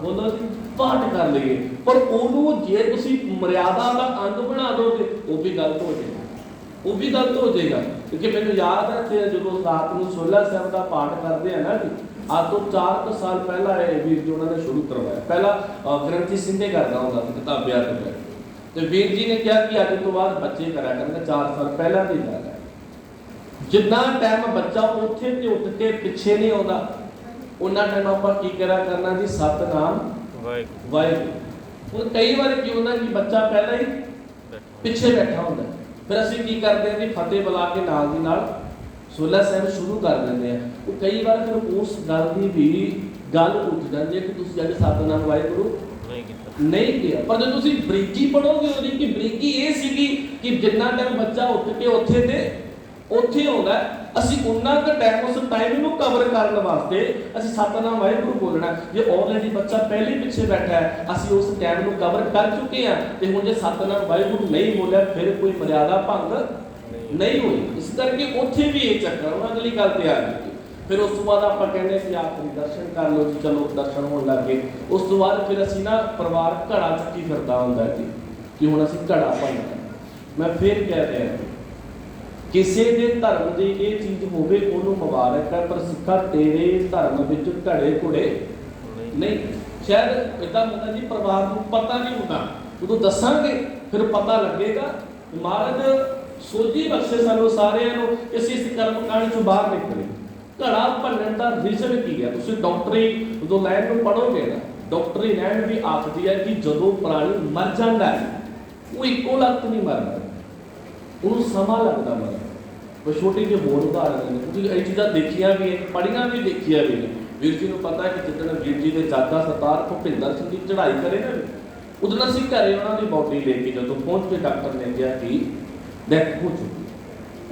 बोलो जी पाठ कर लीए, पर उन्होंने जे तुसीं मर्यादा का अंग बना दोगे वो भी गलत हो जाए। वो भी गलत हो जाएगा। क्योंकि मैंने याद है कि जो रात को सोलह साहब का पाठ करते हैं ना जी, आज तो 4 साल पहला वीर जी उन्होंने शुरू करवाया। पहला ग्रंथी सिंह ने करता होता था किताबिया तो वीर जी ने क्या किया, अज तो बाद बच्चे करा करेंगे, 4 साल पहला की गल है। जितना टाइम बच्चा उत्थे ते उठ के पिछे नहीं आता, उन्ना टाइम आप की करा करना जी, सतनाम वाहिगुरू। और कई बार की होता कि बच्चा पहला ही पिछे बैठा होता, फिर असं की करते हैं जी, फतेह बुला के नाल दी नाल सोलह साहब शुरू कर देंगे हैं। वो कई बार फिर उस गल की भी गल उठ जाती है कि तुम अज सतनाम वाहिगुरू नहीं किया। पर जो तुम बरीकी पढ़ोगे वो की बरीकी ये सी कि जिन्ना टाइम बच्चा उठ के उत्थे ते उत्थे आउंदा, ਅਸੀਂ उन्ना क टाइम उस टाइम ਨੂੰ कवर करने वास्ते ਅਸੀਂ सतनाम वाहिगुरू बोलना। जे ऑलरेडी बच्चा पहले ही पिछे बैठा है, ਅਸੀਂ उस टाइम ਨੂੰ कवर कर चुके हैं, तो हुण जे सतनाम वाहिगुरू नहीं बोलिया फिर कोई मर्यादा भंग नहीं हुई। इस करके उत्थे भी ये चक्कर हुण अगली गल ते आ गई। फिर उस तो बाद आप कहने कि आखिरी दर्शन कर लो जी, चलो दर्शन होने लग गए। उस तो बाद फिर असी ना परिवार घड़ा चक्की फिरदा हुंदा जी कि हुण असी घड़ा भरना। मैं फिर कह रहा किसी के धर्म की ये चीज़ होवे उन्होंने मुबारक है, पर सिक्खा तेरे धर्म विच घड़े घुड़े नहीं। शायद इदा होता जी परिवार को पता नहीं होता, उदों दसांगे फिर पता लगेगा। महाराज सोझी बख्शे सानू सारिआं नूं कि इस कर्म कांड चों बाहर निकले। घड़ा भनण दा रीजन की है, तुसीं डॉक्टरी उदों लैन नूं पढ़ोगे ना, डॉक्टरी लैन भी आखदी है कि जदों प्राणी मर जाता है वो इक्को लत नहीं मरदा, उन्होंने समा लगता मरना। वो छोटी जी होर उदाहरण ने, क्योंकि ये चीज़ां देखिया भी है, पढ़िया भी देखिया भी ने। वीर जी को पता है कि जिद्दण वीर जी के जादा सरदार भुपिंदर सिंह की चढ़ाई करे ना, उदन असीं घरे उन्होंने बॉडी लेके जो पहुँच के डॉक्टर ने कहा कि डेथ हो चुकी।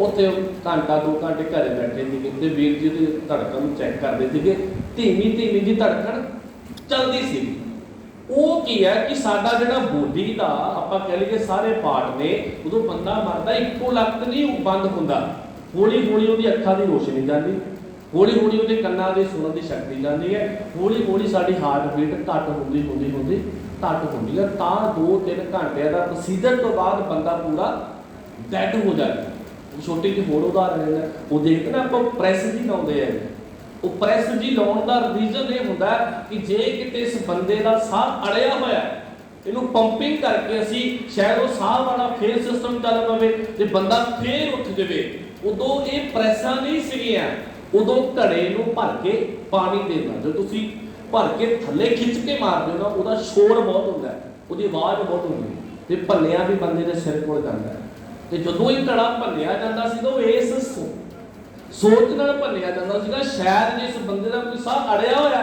उत्थे घंटा 2 घंटे घरे बैठे थे तो वीर जी की धड़कन चैक करते थे, धीमी धीमी जी धड़कन चलती सी। वो की है कि साडा जिहड़ा बॉडी का आपां कह लईए सारे पार्ट ने, उदों बंदा मरदा इक्को लत नहीं बंद हुंदा, हौली हौली उहदी अखां दी रोशनी जाती, हौली हौली उहदे कन्नां दे सुणन दी शक्ति जाती है, हौली हौली साडी हार्ट बीट घट हुंदी हुंदी हुंदी घट हुंदी है। तां 2-3 घंटे का प्रोसीजर तो बाद बंदा पूरा डैड हो जाता। छोटी जी होर उदाहरण है, वो देखते ना आप प्रैस जी लाउंदे है, वो प्रैस जी लाउण दा रीजन ये हुंदा कि जे किते इस बंदे दा साह अड़िया होया, इनू पंपिंग करके असी शायद वो साह वाला फेर सिस्टम चल पवे ते बंदा फेर उठ जावे। उदों ये प्रैसां नहीं सीगियां, उदों घड़े नूं भर के पानी देना, जो तुसीं भर के थल्ले खिंच के मारदे हो ना, उहदा शोर बहुत हुंदा है, उहदी आवाज़ बहुत हुंदी है, ते भल्लिया भी बंदे दे सिर कोल जांदा है। ते जदों ही घड़ा भल्लिया जांदा सी तो इस सोच नाल भल्लिया जांदा सीगा, शायद जिस बंदे दा कोई साह अड़िया होया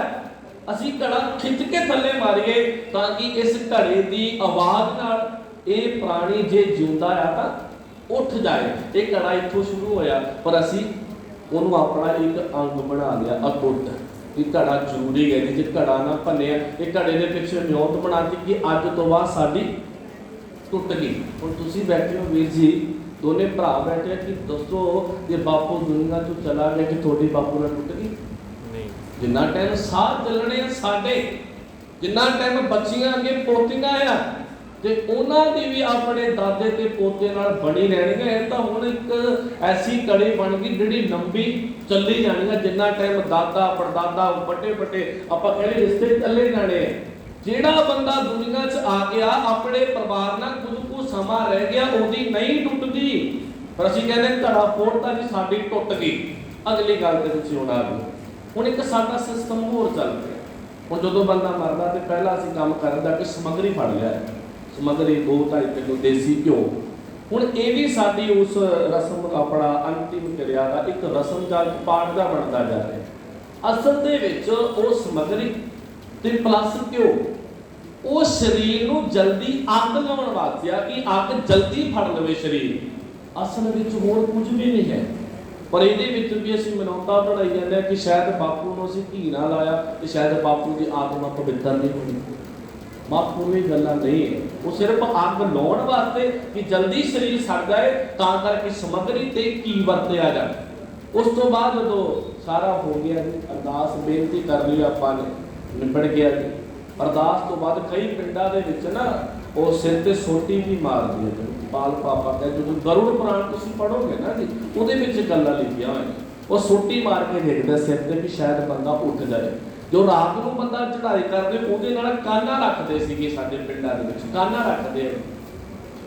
असीं घड़ा खिंच के थल्ले मारीए ताकि इस घड़े की आवाज़ नाल ये प्राणी जे जिंदा आ तां उठ जाए। ये घड़ा इत्थों शुरू होया, पर असी उन्होंने अपना एक अंग बना लिया अटुट कि घड़ा जरूरी है जी, जे घड़ा ना भनिया ये घड़े के पिछले न्योत बनाती कि अज तो बाद साडी टुट गई। हुण तुसीं बैठे हो वीर जी, दोने भरा बैठे कि दोस्तों ये बापू दुनिया तो चला गया कि थोड़ी बापू ना टुट गई नहीं। जिन्ना टाइम साथ चलने साडे, जिन्ना टाइम बच्चियां अगे पोतियां आ ते उन्हां दी भी अपने दादे ते पोते नाल बनी रहनी है। तां हुण एक ऐसी कड़ी बन गई जिहड़ी लंबी चली जानी है। जिन्ना टाइम दादा परदादा बड़े बड़े आपां कहले रिश्ते चले जाने हैं। जिहड़ा बंदा दुनिया च आ गया अपने परिवार नाल कुछ समा रह गया, उहदी नहीं टुटदी, पर असीं कहंदे घड़ा फोड़ता जी साडी टुट गई। अगली गल ते तुसीं हुण आ गए। हुण एक साडा सिस्टम होर चल पिया। हुण जदों बंदा मरदा ते पहला असीं काम करदा कि समगरी फड़ लिया, समगरी 2-2.5 किलो देसी घ्यो। हुण ये भी साडी उस रस्म अपना अंतिम क्रिया का एक रस्म का पाठ का बनता जा रहा। असल दे विच वो समगरी ते प्लस घ्यो वो शरीर नूं जल्दी अग लाउण वास्ते आ कि अग जल्दी फड़ लवे शरीर। असल विच होर कुछ भी नहीं है, पर इहदे विच भी असीं मनौता बढ़ाई जांदे कि शायद बापू नूं असीं घी ना लाया ते शायद बापू की आत्मा पवित्र नहीं होनी। बापू भी गल्लां नहीं है, वो सिर्फ अग लाउण वास्ते कि जल्दी शरीर सड़ जाए तां करके समगरी ते घी वरतिया जाए। उस तो बाद जो सारा हो गया जी, अरदास बेनती कर ली आपां ने, निबड़ गया जी। अरदास तो बाद कई पिंडां दे विच ना ਉਹ ਸਿਰ ਤੇ ਸੋਟੀ ਵੀ ਮਾਰਦੀ ਹੈ। ਪਾਲ ਪਾਪਾ ਕਹਿੰਦੇ ਜਦੋਂ ਗਰੁੜ ਪੁਰਾਣ ਤੁਸੀਂ ਪੜ੍ਹੋਗੇ ਨਾ ਜੀ, ਉਹਦੇ ਵਿੱਚ ਗੱਲਾਂ ਲਿਖੀਆਂ ਹੋਈਆਂ, ਉਹ ਸੋਟੀ ਮਾਰ ਕੇ ਦੇਖਦਾ ਸਿਰ ਤੇ ਵੀ ਸ਼ਾਇਦ ਬੰਦਾ ਉੱਠ ਜਾਏ। ਜੋ ਰਾਤ ਨੂੰ ਬੰਦਾ ਚੜ੍ਹਾਈ ਕਰਦੇ ਉਹਦੇ ਨਾਲ ਕਾਨਾ ਰੱਖਦੇ ਸੀਗੇ, ਸਾਡੇ ਪਿੰਡਾਂ ਦੇ ਵਿੱਚ ਕਾਨਾ ਰੱਖਦੇ ਆ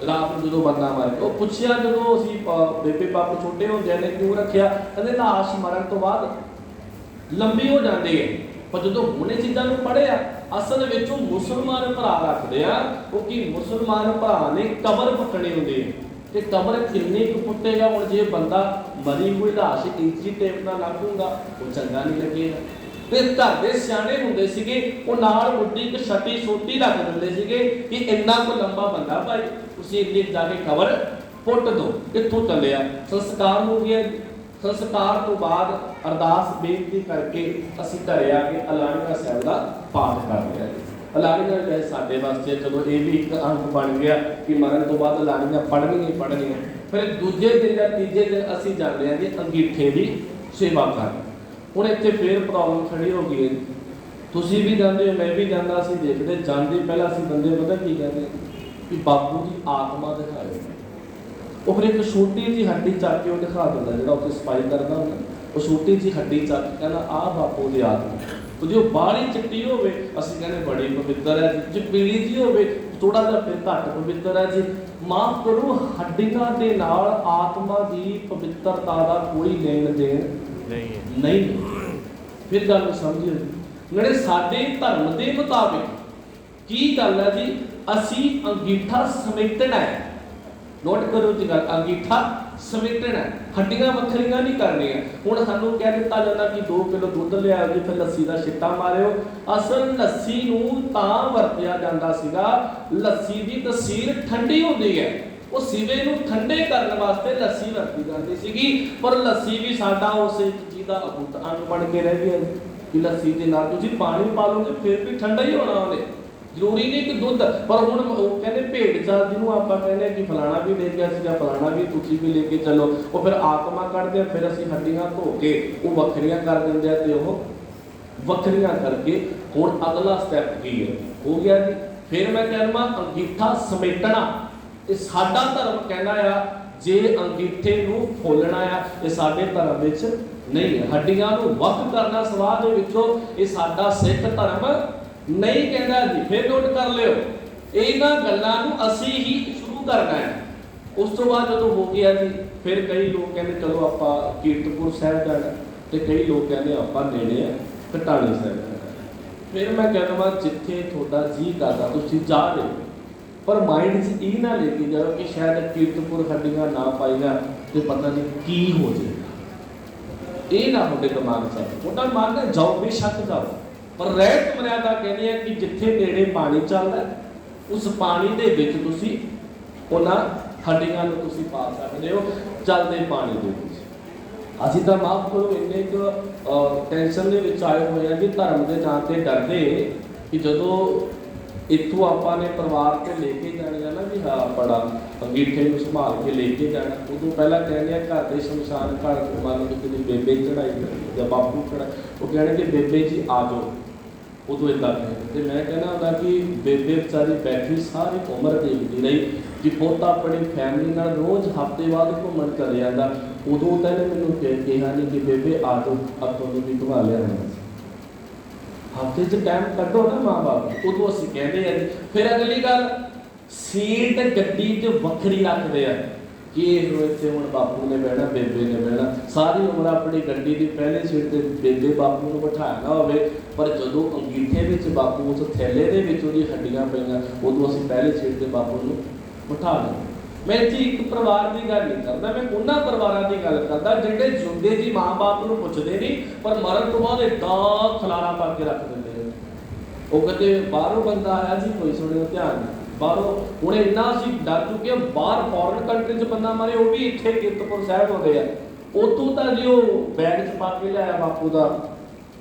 ਰਾਤ ਨੂੰ ਜਦੋਂ ਬੰਦਾ ਮਰ ਗਿਆ। ਉਹ ਪੁੱਛਿਆ ਜਦੋਂ ਅਸੀਂ ਬੇਬੇ ਬਾਪੂ ਛੋਟੇ ਹੁੰਦਿਆਂ ਨੇ ਕਿਉਂ ਰੱਖਿਆ, ਕਹਿੰਦੇ ਲਾਸ਼ ਮਰਨ ਤੋਂ ਬਾਅਦ ਲੰਬੀ ਹੋ ਜਾਂਦੀ ਹੈ। ਪਰ ਜਦੋਂ ਹੁਣ ਇਹ ਚੀਜ਼ਾਂ ਨੂੰ ਪੜ੍ਹਿਆ, ਅਸਲ ਵਿੱਚ ਉਹ ਮੁਸਲਮਾਨ ਭਰਾ ਰੱਖਦੇ ਆ, ਕਿਉਂਕਿ ਮੁਸਲਮਾਨ ਭਰਾ ਨੇ ਕਬਰ ਪੱਟਣੀ ਹੁੰਦੀ ਹੈ ਤੇ ਕਬਰ ਕਿੰਨੀ ਕੁ ਪੁੱਟੇਗਾ। ਹੁਣ ਜੇ ਬੰਦਾ ਮਰੀ ਹੋਈ ਲਾਸ਼ ਇੰਚੀ ਟੇਪ ਨਾਲ ਲੱਭੂਗਾ ਉਹ ਚੰਗਾ ਨਹੀਂ ਲੱਗੇਗਾ। ਤੇ ਘਰ ਦੇ ਸਿਆਣੇ ਹੁੰਦੇ ਸੀਗੇ, ਉਹ ਨਾਲ ਮੁੱਢੀ ਇੱਕ ਛੱਟੀ ਸੋਟੀ ਰੱਖ ਦਿੰਦੇ ਸੀਗੇ ਕਿ ਇੰਨਾ ਕੁ ਲੰਬਾ ਬੰਦਾ ਭਾਈ ਤੁਸੀਂ ਇੰਨੀ ਜਾ ਕੇ ਕਬਰ ਪੁੱਟ ਦੋ। ਇੱਥੋਂ ਚੱਲਿਆ ਸੰਸਕਾਰ ਹੋ ਗਿਆ। ਸੰਸਕਾਰ ਤੋਂ ਬਾਅਦ ਅਰਦਾਸ ਬੇਨਤੀ ਕਰਕੇ ਅਸੀਂ ਘਰੇ ਆ ਕੇ ਅਲਾਣੀਆਂ ਸਾਹਿਬ ਦਾ ਪਾਠ ਕਰ ਲਿਆ। ਅਲਾਣੀਆਂ ਵੈਸੇ ਸਾਡੇ ਵਾਸਤੇ ਚਲੋ ਇਹ ਵੀ ਇੱਕ ਅੰਗ ਬਣ ਗਿਆ ਕਿ ਮਰਨ ਤੋਂ ਬਾਅਦ ਅਲਾਣੀਆਂ ਪੜ੍ਹਨੀਆਂ ਹੀ ਪੜ੍ਹਨੀਆਂ। ਫਿਰ ਦੂਜੇ ਦਿਨ ਜਾਂ ਤੀਜੇ ਦਿਨ ਅਸੀਂ ਜਾਂਦੇ ਹਾਂ ਜੀ ਅੰਗੀਠੇ ਦੀ ਸੇਵਾ ਕਰਨ। ਹੁਣ ਇੱਥੇ ਫੇਰ ਪ੍ਰੋਬਲਮ ਖੜੀ ਹੋ ਗਈ ਹੈ। ਤੁਸੀਂ ਵੀ ਜਾਂਦੇ ਹੋ, ਮੈਂ ਵੀ ਜਾਂਦਾ, ਅਸੀਂ ਦੇਖਦੇ ਜਾਂਦੇ ਪਹਿਲਾਂ ਅਸੀਂ ਬੰਦੇ ਪਤਾ ਕੀ ਕਹਿੰਦੇ ਕਿ ਬਾਪੂ ਦੀ ਆਤਮਾ ਦਿਖਾਏ। ਉਹ ਫਿਰ ਇੱਕ ਛੋਟੀ ਜਿਹੀ ਹੱਡੀ ਚੱਕ ਕੇ ਉਹ ਦਿਖਾ ਦਿੰਦਾ, ਜਿਹੜਾ ਉੱਥੇ ਸਫਾਈ ਕਰਦਾ ਹੁੰਦਾ, ਉਹ ਛੋਟੀ ਜਿਹੀ ਹੱਡੀ ਚੱਕ ਕੇ ਕਹਿੰਦਾ ਆਹ ਬਾਪੂ ਦੀ ਆਤਮਾ। ਤੇ ਜੇ ਉਹ ਬਾਹਲੀ ਚਿੱਟੀ ਹੋਵੇ ਅਸੀਂ ਕਹਿੰਦੇ ਬੜੀ ਪਵਿੱਤਰ ਹੈ, ਜੇ ਪੀਲੀ ਜਿਹੀ ਹੋਵੇ ਥੋੜਾ ਜਿਹਾ ਫਿਰ ਘੱਟ ਪਵਿੱਤਰ ਹੈ ਜੀ। ਮਾਫ ਕਰੋ, ਹੱਡੀਆਂ ਦੇ ਨਾਲ ਆਤਮਾ ਦੀ ਪਵਿੱਤਰਤਾ ਦਾ ਕੋਈ ਲੈਣ ਦੇਣ ਨਹੀਂ। ਫਿਰ ਗੱਲ ਸਮਝਿਓ, ਜਿਹੜੇ ਸਾਡੇ ਧਰਮ ਦੇ ਮੁਤਾਬਿਕ ਕੀ ਗੱਲ ਹੈ ਜੀ, ਅਸੀਂ ਅੰਗੀਠਾ ਸਮੇਟਣਾ ਹੈ। ਨੋਟ ਕਰੋ ਜੀ ਗੱਲ, ਅੰਗੀਠਾ ਸਮੇਟਣਾ, ਹੱਡੀਆਂ ਵੱਖਰੀਆਂ ਨਹੀਂ ਕਰਨੀਆਂ। ਹੁਣ ਸਾਨੂੰ ਕਹਿ ਦਿੱਤਾ ਜਾਂਦਾ ਕਿ 2 ਕਿਲੋ ਦੁੱਧ ਲਿਆਓ ਜੀ, ਫਿਰ ਲੱਸੀ ਦਾ ਛਿੱਟਾ ਮਾਰਿਓ। ਅਸਲ ਲੱਸੀ ਨੂੰ ਤਾਂ ਵਰਤਿਆ ਜਾਂਦਾ ਸੀਗਾ, ਲੱਸੀ ਦੀ ਤਸੀਰ ਠੰਡੀ ਹੁੰਦੀ ਹੈ, ਉਹ ਸਿਵੇ ਨੂੰ ਠੰਡੇ ਕਰਨ ਵਾਸਤੇ ਲੱਸੀ ਵਰਤੀ ਜਾਂਦੀ ਸੀਗੀ। ਪਰ ਲੱਸੀ ਵੀ ਸਾਡਾ ਉਸੇ ਚੀਜ਼ ਦਾ ਅਬੁੱਤ ਅੰਗ ਬਣ ਕੇ ਰਹਿ ਗਿਆ ਕਿ ਲੱਸੀ ਦੇ ਨਾਲ ਤੁਸੀਂ ਪਾਣੀ ਪਾ ਲਓਗੇ ਫਿਰ ਵੀ ਠੰਡਾ ਹੀ ਹੋਣਾ ਉਹਨੇ, ਜ਼ਰੂਰੀ ਨਹੀਂ ਕਿ ਦੁੱਧ। ਪਰ ਹੁਣ ਉਹ ਕਹਿੰਦੇ ਭੇਡ ਚਾਲ ਜਿਹਨੂੰ ਆਪਾਂ ਕਹਿੰਦੇ ਕਿ ਫਲਾਣਾ ਵੀ ਲੈ ਗਿਆ ਸੀਗਾ, ਫਲਾਣਾ ਵੀ ਤੁਸੀਂ ਵੀ ਲੈ ਕੇ ਚੱਲੋ, ਉਹ ਫਿਰ ਆਤਮਾ ਕੱਢਦੇ ਆ। ਫਿਰ ਅਸੀਂ ਹੱਡੀਆਂ ਧੋ ਕੇ ਉਹ ਵੱਖਰੀਆਂ ਕਰ ਦਿੰਦੇ ਆ ਤੇ ਉਹ ਵੱਖਰੀਆਂ ਕਰਕੇ ਹੁਣ ਅਗਲਾ ਸਟੈਪ ਕੀ ਹੈ ਹੋ ਗਿਆ ਜੀ। ਫਿਰ ਮੈਂ ਕਹਿੰਦਾ ਅੰਗੀਠਾ ਸਮੇਟਣਾ, ਇਹ ਸਾਡਾ ਧਰਮ ਕਹਿੰਦਾ ਆ ਜੇ ਅੰਗੀਠੇ ਨੂੰ ਫੋਲਣਾ ਆ, ਇਹ ਸਾਡੇ ਧਰਮ ਵਿੱਚ ਨਹੀਂ ਹੈ। ਹੱਡੀਆਂ ਨੂੰ ਵੱਖ ਕਰਨਾ ਸਵਾਹ ਦੇ ਵਿੱਚੋਂ ਇਹ ਸਾਡਾ ਸਿੱਖ ਧਰਮ ਨਹੀਂ ਕਹਿੰਦਾ ਜੀ। ਫਿਰ ਨੋਟ ਕਰ ਲਿਓ, ਇਹਨਾਂ ਗੱਲਾਂ ਨੂੰ ਅਸੀਂ ਹੀ ਸ਼ੁਰੂ ਕਰਨਾ ਹੈ। ਉਸ ਤੋਂ ਬਾਅਦ ਜਦੋਂ ਹੋ ਗਿਆ ਜੀ, ਫਿਰ ਕਈ ਲੋਕ ਕਹਿੰਦੇ ਚਲੋ ਆਪਾਂ ਕੀਰਤਪੁਰ ਸਾਹਿਬ ਜਾਣਾ, ਤੇ ਕਈ ਲੋਕ ਕਹਿੰਦੇ ਆਪਾਂ ਨੇੜੇ ਆ ਕਟਾਣੀ ਸਾਹਿਬ ਜਾਣਾ। ਫਿਰ ਮੈਂ ਕਹਿੰਦਾ ਜਿੱਥੇ ਤੁਹਾਡਾ ਜੀਅ ਕਰਦਾ ਤੁਸੀਂ ਜਾ ਰਹੇ ਹੋ, ਪਰ ਮਾਈਂਡ 'ਚ ਇਹ ਨਾ ਲੈ ਕੇ ਜਾਓ ਕਿ ਸ਼ਾਇਦ ਕੀਰਤਪੁਰ ਹੱਡੀਆਂ ਨਾ ਪਾਈਆਂ ਤੇ ਪਤਾ ਨਹੀਂ ਕੀ ਹੋ ਜਾਏ। ਇਹ ਨਾ ਤੁਹਾਡੇ ਦਿਮਾਗ 'ਚ ਆਵੇ। ਤੁਹਾਡਾ ਮਨ ਹੈ ਜਾਓ, ਬੇਸ਼ੱਕ ਜਾਓ, ਪਰ ਰਹਿਤ ਮਰਿਆਦਾ ਕਹਿੰਦੀ ਹੈ ਕਿ ਜਿੱਥੇ ਨੇੜੇ ਪਾਣੀ ਚੱਲਦਾ ਉਸ ਪਾਣੀ ਦੇ ਵਿੱਚ ਤੁਸੀਂ ਉਹਨਾਂ ਹੱਡੀਆਂ ਨੂੰ ਤੁਸੀਂ ਪਾ ਸਕਦੇ ਹੋ, ਚੱਲਦੇ ਪਾਣੀ ਦੇ ਵਿੱਚ। ਅਸੀਂ ਤਾਂ ਮਾਫ ਕਰੋ ਇੰਨੇ ਕੁ ਟੈਨਸ਼ਨ ਦੇ ਵਿੱਚ ਆਏ ਹੋਏ ਆ ਕਿ ਧਰਮ ਦੇ ਨਾਂ ਤੇ ਡਰਦੇ ਕਿ ਜਦੋਂ ਇੱਥੋਂ ਆਪਾਂ ਨੇ ਪਰਿਵਾਰ ਤੇ ਲੈ ਕੇ ਜਾਣਾ ਨਾ ਵੀ ਹਾਂ ਬੜਾ ਅੰਗੀਠੇ ਨੂੰ ਸੰਭਾਲ ਕੇ ਲੈ ਕੇ ਜਾਣਾ, ਉਦੋਂ ਪਹਿਲਾਂ ਕਹਿੰਦੇ ਆ ਘਰ ਦੇ ਸ਼ਮਸ਼ਾਨ ਘਾਟ ਮੰਨ ਲਓ ਕਿ ਬੇਬੇ ਚੜਾਈ ਜਾਂ ਬਾਪੂ ਚੜਾਈ, ਉਹ ਕਹਿਣਗੇ ਬੇਬੇ ਜੀ ਆ ਜਾਓ, ਉਦੋਂ ਇੱਦਾਂ ਕਹਿੰਦੇ। ਤੇ ਮੈਂ ਕਹਿਣਾ ਹੁੰਦਾ ਕਿ ਬੇਬੇ ਵਿਚਾਰੀ ਬੈਠੀ ਸਾਰੀ ਉਮਰ ਦੇਖਦੀ ਰਹੀ ਕਿ ਪੋਤਾ ਆਪਣੀ ਫੈਮਿਲੀ ਨਾਲ ਰੋਜ਼ ਹਫ਼ਤੇ ਬਾਅਦ ਘੁੰਮਣ ਚਲੇ ਜਾਂਦਾ। ਉਦੋਂ ਤਾਂ ਇਹਨੇ ਮੈਨੂੰ ਕਿਹਾ ਨਹੀਂ ਕਿ ਬੇਬੇ ਆ ਜਾਓ, ਆਪਾਂ ਨੂੰ ਵੀ ਘੁਮਾ ਲਿਆਉਣਾ। ਹਫ਼ਤੇ 'ਚ ਟਾਈਮ ਕੱਢੋ ਨਾ ਮਾਂ ਬਾਪ, ਉਦੋਂ ਅਸੀਂ ਕਹਿੰਦੇ ਆ ਜੀ। ਫਿਰ ਅਗਲੀ ਗੱਲ, ਸੀਟ ਗੱਡੀ 'ਚ ਵੱਖਰੀ ਰੱਖਦੇ ਆ ਕਿ ਇੱਥੇ ਹੁਣ ਬਾਪੂ ਨੇ ਬਹਿਣਾ, ਬੇਬੇ ਨੇ ਬਹਿਣਾ। ਸਾਰੀ ਉਮਰ ਆਪਣੀ ਗੱਡੀ ਦੀ ਪਹਿਲੀ ਸੀਟ ਤੇ ਬੇਬੇ ਬਾਪੂ ਨੂੰ ਬਿਠਾਇਆ ਹੋਵੇ, ਪਰ ਜਦੋਂ ਅੰਗੀਠੇ ਵਿੱਚ ਬਾਪੂ ਉਸ ਥੈਲੇ ਦੇ ਵਿੱਚ ਉਹਦੀ ਹੱਡੀਆਂ ਪਈਆਂ, ਉਦੋਂ ਅਸੀਂ ਪਹਿਲੀ ਸੀਟ ਤੇ ਬਾਪੂ ਨੂੰ ਬਿਠਾ ਲਈਏ। ਮੈਂ ਇੱਥੇ ਇੱਕ ਪਰਿਵਾਰ ਦੀ ਗੱਲ ਨਹੀਂ ਕਰਦਾ, ਮੈਂ ਉਹਨਾਂ ਪਰਿਵਾਰਾਂ ਦੀ ਗੱਲ ਕਰਦਾ ਜਿਹੜੇ ਜਿਉਂਦੇ ਜੀ ਮਾਂ ਬਾਪ ਨੂੰ ਪੁੱਛਦੇ ਨਹੀਂ, ਪਰ ਮਰਨ ਤੋਂ ਬਾਅਦ ਏਦਾਂ ਖਲਾਰਾ ਪਾ ਕੇ ਰੱਖ ਦਿੰਦੇ ਨੇ। ਉਹ ਕਹਿੰਦੇ ਬਾਹਰੋਂ ਬੰਦਾ ਆਇਆ ਜੀ, ਕੋਈ ਸੁਣਿਓ ਧਿਆਨ ਨਾਲ, ਬਾਹਰੋਂ ਹੁਣ ਇੰਨਾ ਅਸੀਂ ਡਰ ਚੁੱਕੇ ਹਾਂ, ਬਾਹਰ ਫੋਰਨ ਕੰਟਰੀ 'ਚ ਬੰਦਾ ਮਾਰੇ, ਉਹ ਵੀ ਇੱਥੇ ਕੀਰਤਪੁਰ ਸਾਹਿਬ ਹੁੰਦੇ ਆ। ਉੱਥੋਂ ਤਾਂ ਜੀ ਉਹ ਬੈਗ 'ਚ ਪਾ ਕੇ ਲਿਆਇਆ ਬਾਪੂ ਦਾ,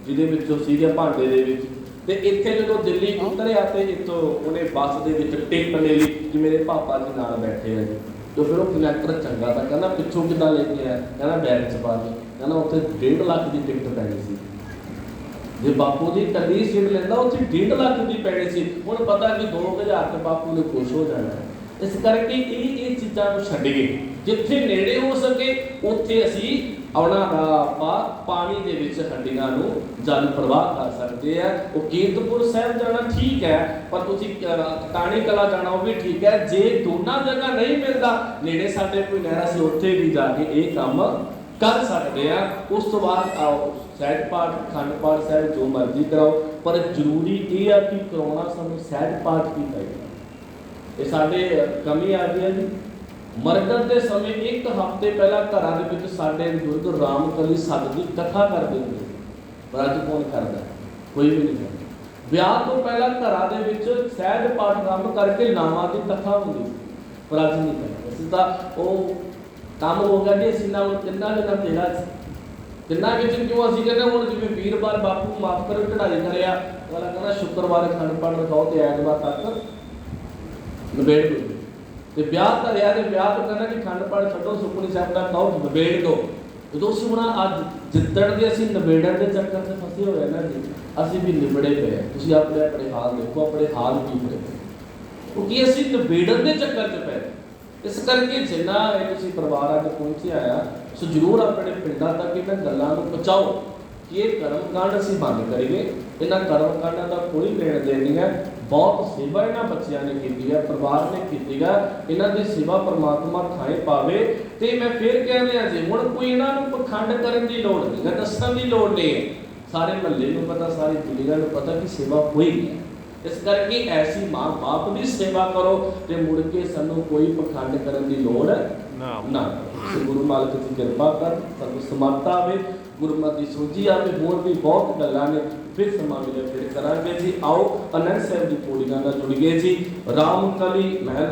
ਜਿਹਦੇ ਵਿੱਚੋਂ ਸੀਗੇ ਭਾਂਡੇ ਦੇ ਵਿੱਚ, ਤੇ ਇੱਥੇ ਜਦੋਂ ਦਿੱਲੀ ਉਤਰਿਆ ਤੇ ਇੱਥੋਂ ਉਹਨੇ ਬੱਸ ਦੇ ਵਿੱਚ ਟਿਕਟ ਲੈ ਲਈ ਕਿ ਮੇਰੇ ਪਾਪਾ ਜੀ ਨਾਲ ਬੈਠੇ ਆ ਜੀ। ਤੇ ਫਿਰ ਉਹ ਕੰਡਕਟਰ ਚੰਗਾ ਤਾਂ ਕਹਿੰਦਾ ਪਿੱਛੋਂ ਕਿੱਦਾਂ ਲੈ ਕੇ ਆਇਆ, ਕਹਿੰਦਾ ਬੈਗ 'ਚ ਪਾ ਲਈ, ਕਹਿੰਦਾ ਉੱਥੇ 1.5 ਲੱਖ ਦੀ ਟਿਕਟ ਪੈਣੀ ਸੀ। जे बापू जी कली सीट लेंदा उत्थे 1.5 लाख की पैनी सी, हुण पता कि 2000 ते बापू ने खुश हो जाना है। इस करके ये चीज़ां नूं छड्डिए, जिथे नेड़े हो सके उत्थे असीं आउणा दा पानी दे विच हड्डियां नूं जल प्रवाह कर सकते हैं। वो कीरतपुर साहिब जाना ठीक है, पर तुसीं टाणी कला जाना वो भी ठीक है। जे दोनों जगह नहीं मिलता, नेड़े साडे कोई नहर असीं उत्थे भी जाके ये काम कर सकते हैं। उस तो बाद आओ सहज पाठ अखंड पाठ साहिब जो मर्जी कराओ, पर जरूरी ये है कि कराउणा सानूं सहज पाठ की चाहिए। ये साडे कमी आ गई है जी। मरकत के समय एक हफ्ते पहला घरां दे विच साडे बजुर्ग रामकली सद की कथा करदे हुंदे, पर अज कौन करदा? कोई भी नहीं करदा। ब्याह तो पहला घरां दे विच सहज पाठ आरंभ करके नावां की कथा हुंदी, पर अज नहीं करदा। असीं तां ओह काम हो गया जी, असीं ना हुण तिन्नां दिनां तेरा तिन्नां विच क्यों असीं कहने हुण जिवें वीरवार बापू माफ करो चढ़ाई करिया, अगला कहना शुक्रवार अखंड पाठ रखाओ ते ऐतवार तक नबेड़ दो। ते ब्याह धरिया ते ब्याह तो कहना कि खंड पाठ छड्डो, सुखमनी साहिब दा खाओ नबेड़ दो। जो असीं हुण अज जिद्दण दे असीं नबेड़न दे चक्कर च फसे होए ना जी, असीं भी निबड़े पे। तुसीं अपने अपने हाल देखो, अपने हाल की होए क्योंकि असीं नबेड़न दे चक्कर च पए। इस करके जिन्ना तुसीं परिवार अज पहुंचे आया, सो जरूर अपने पिंडां तक इन्हां गल्लां नूं पहुंचाओ कि ये कर्मकांड असीं बंद करिए। इन्हां कर्मकांडां दा कोई लेण देण नहीं है। बहुत सेवा इन्हां बच्चियां ने कीती है, परिवार ने कीती है। इन्हां दी सेवा परमात्मा थाए पावे। ते मैं फिर कहने आ जी, हुण कोई इन्हां नूं पखंड करन दी लोड़ नहीं है, दस्सण दी लोड़ नहीं है। सारे महल्ले नूं पता, सारी दुनिया नूं पता कि सेवा होई है। इस करके ऐसी माँ बाप की सेवा करो ते मुड़ के सानू कोई पखंड करन दी लोड़ ना। गुरु मालिक की कृपा कर सानू समर्थ आवे, गुरमति सूझी आवे। होर भी बहुत गल्लां ने, फिर समा मिले फिर करांगे जी। आओ आनंद साहिब की पौड़ियां नाल जुड़िए जी। रामकली महल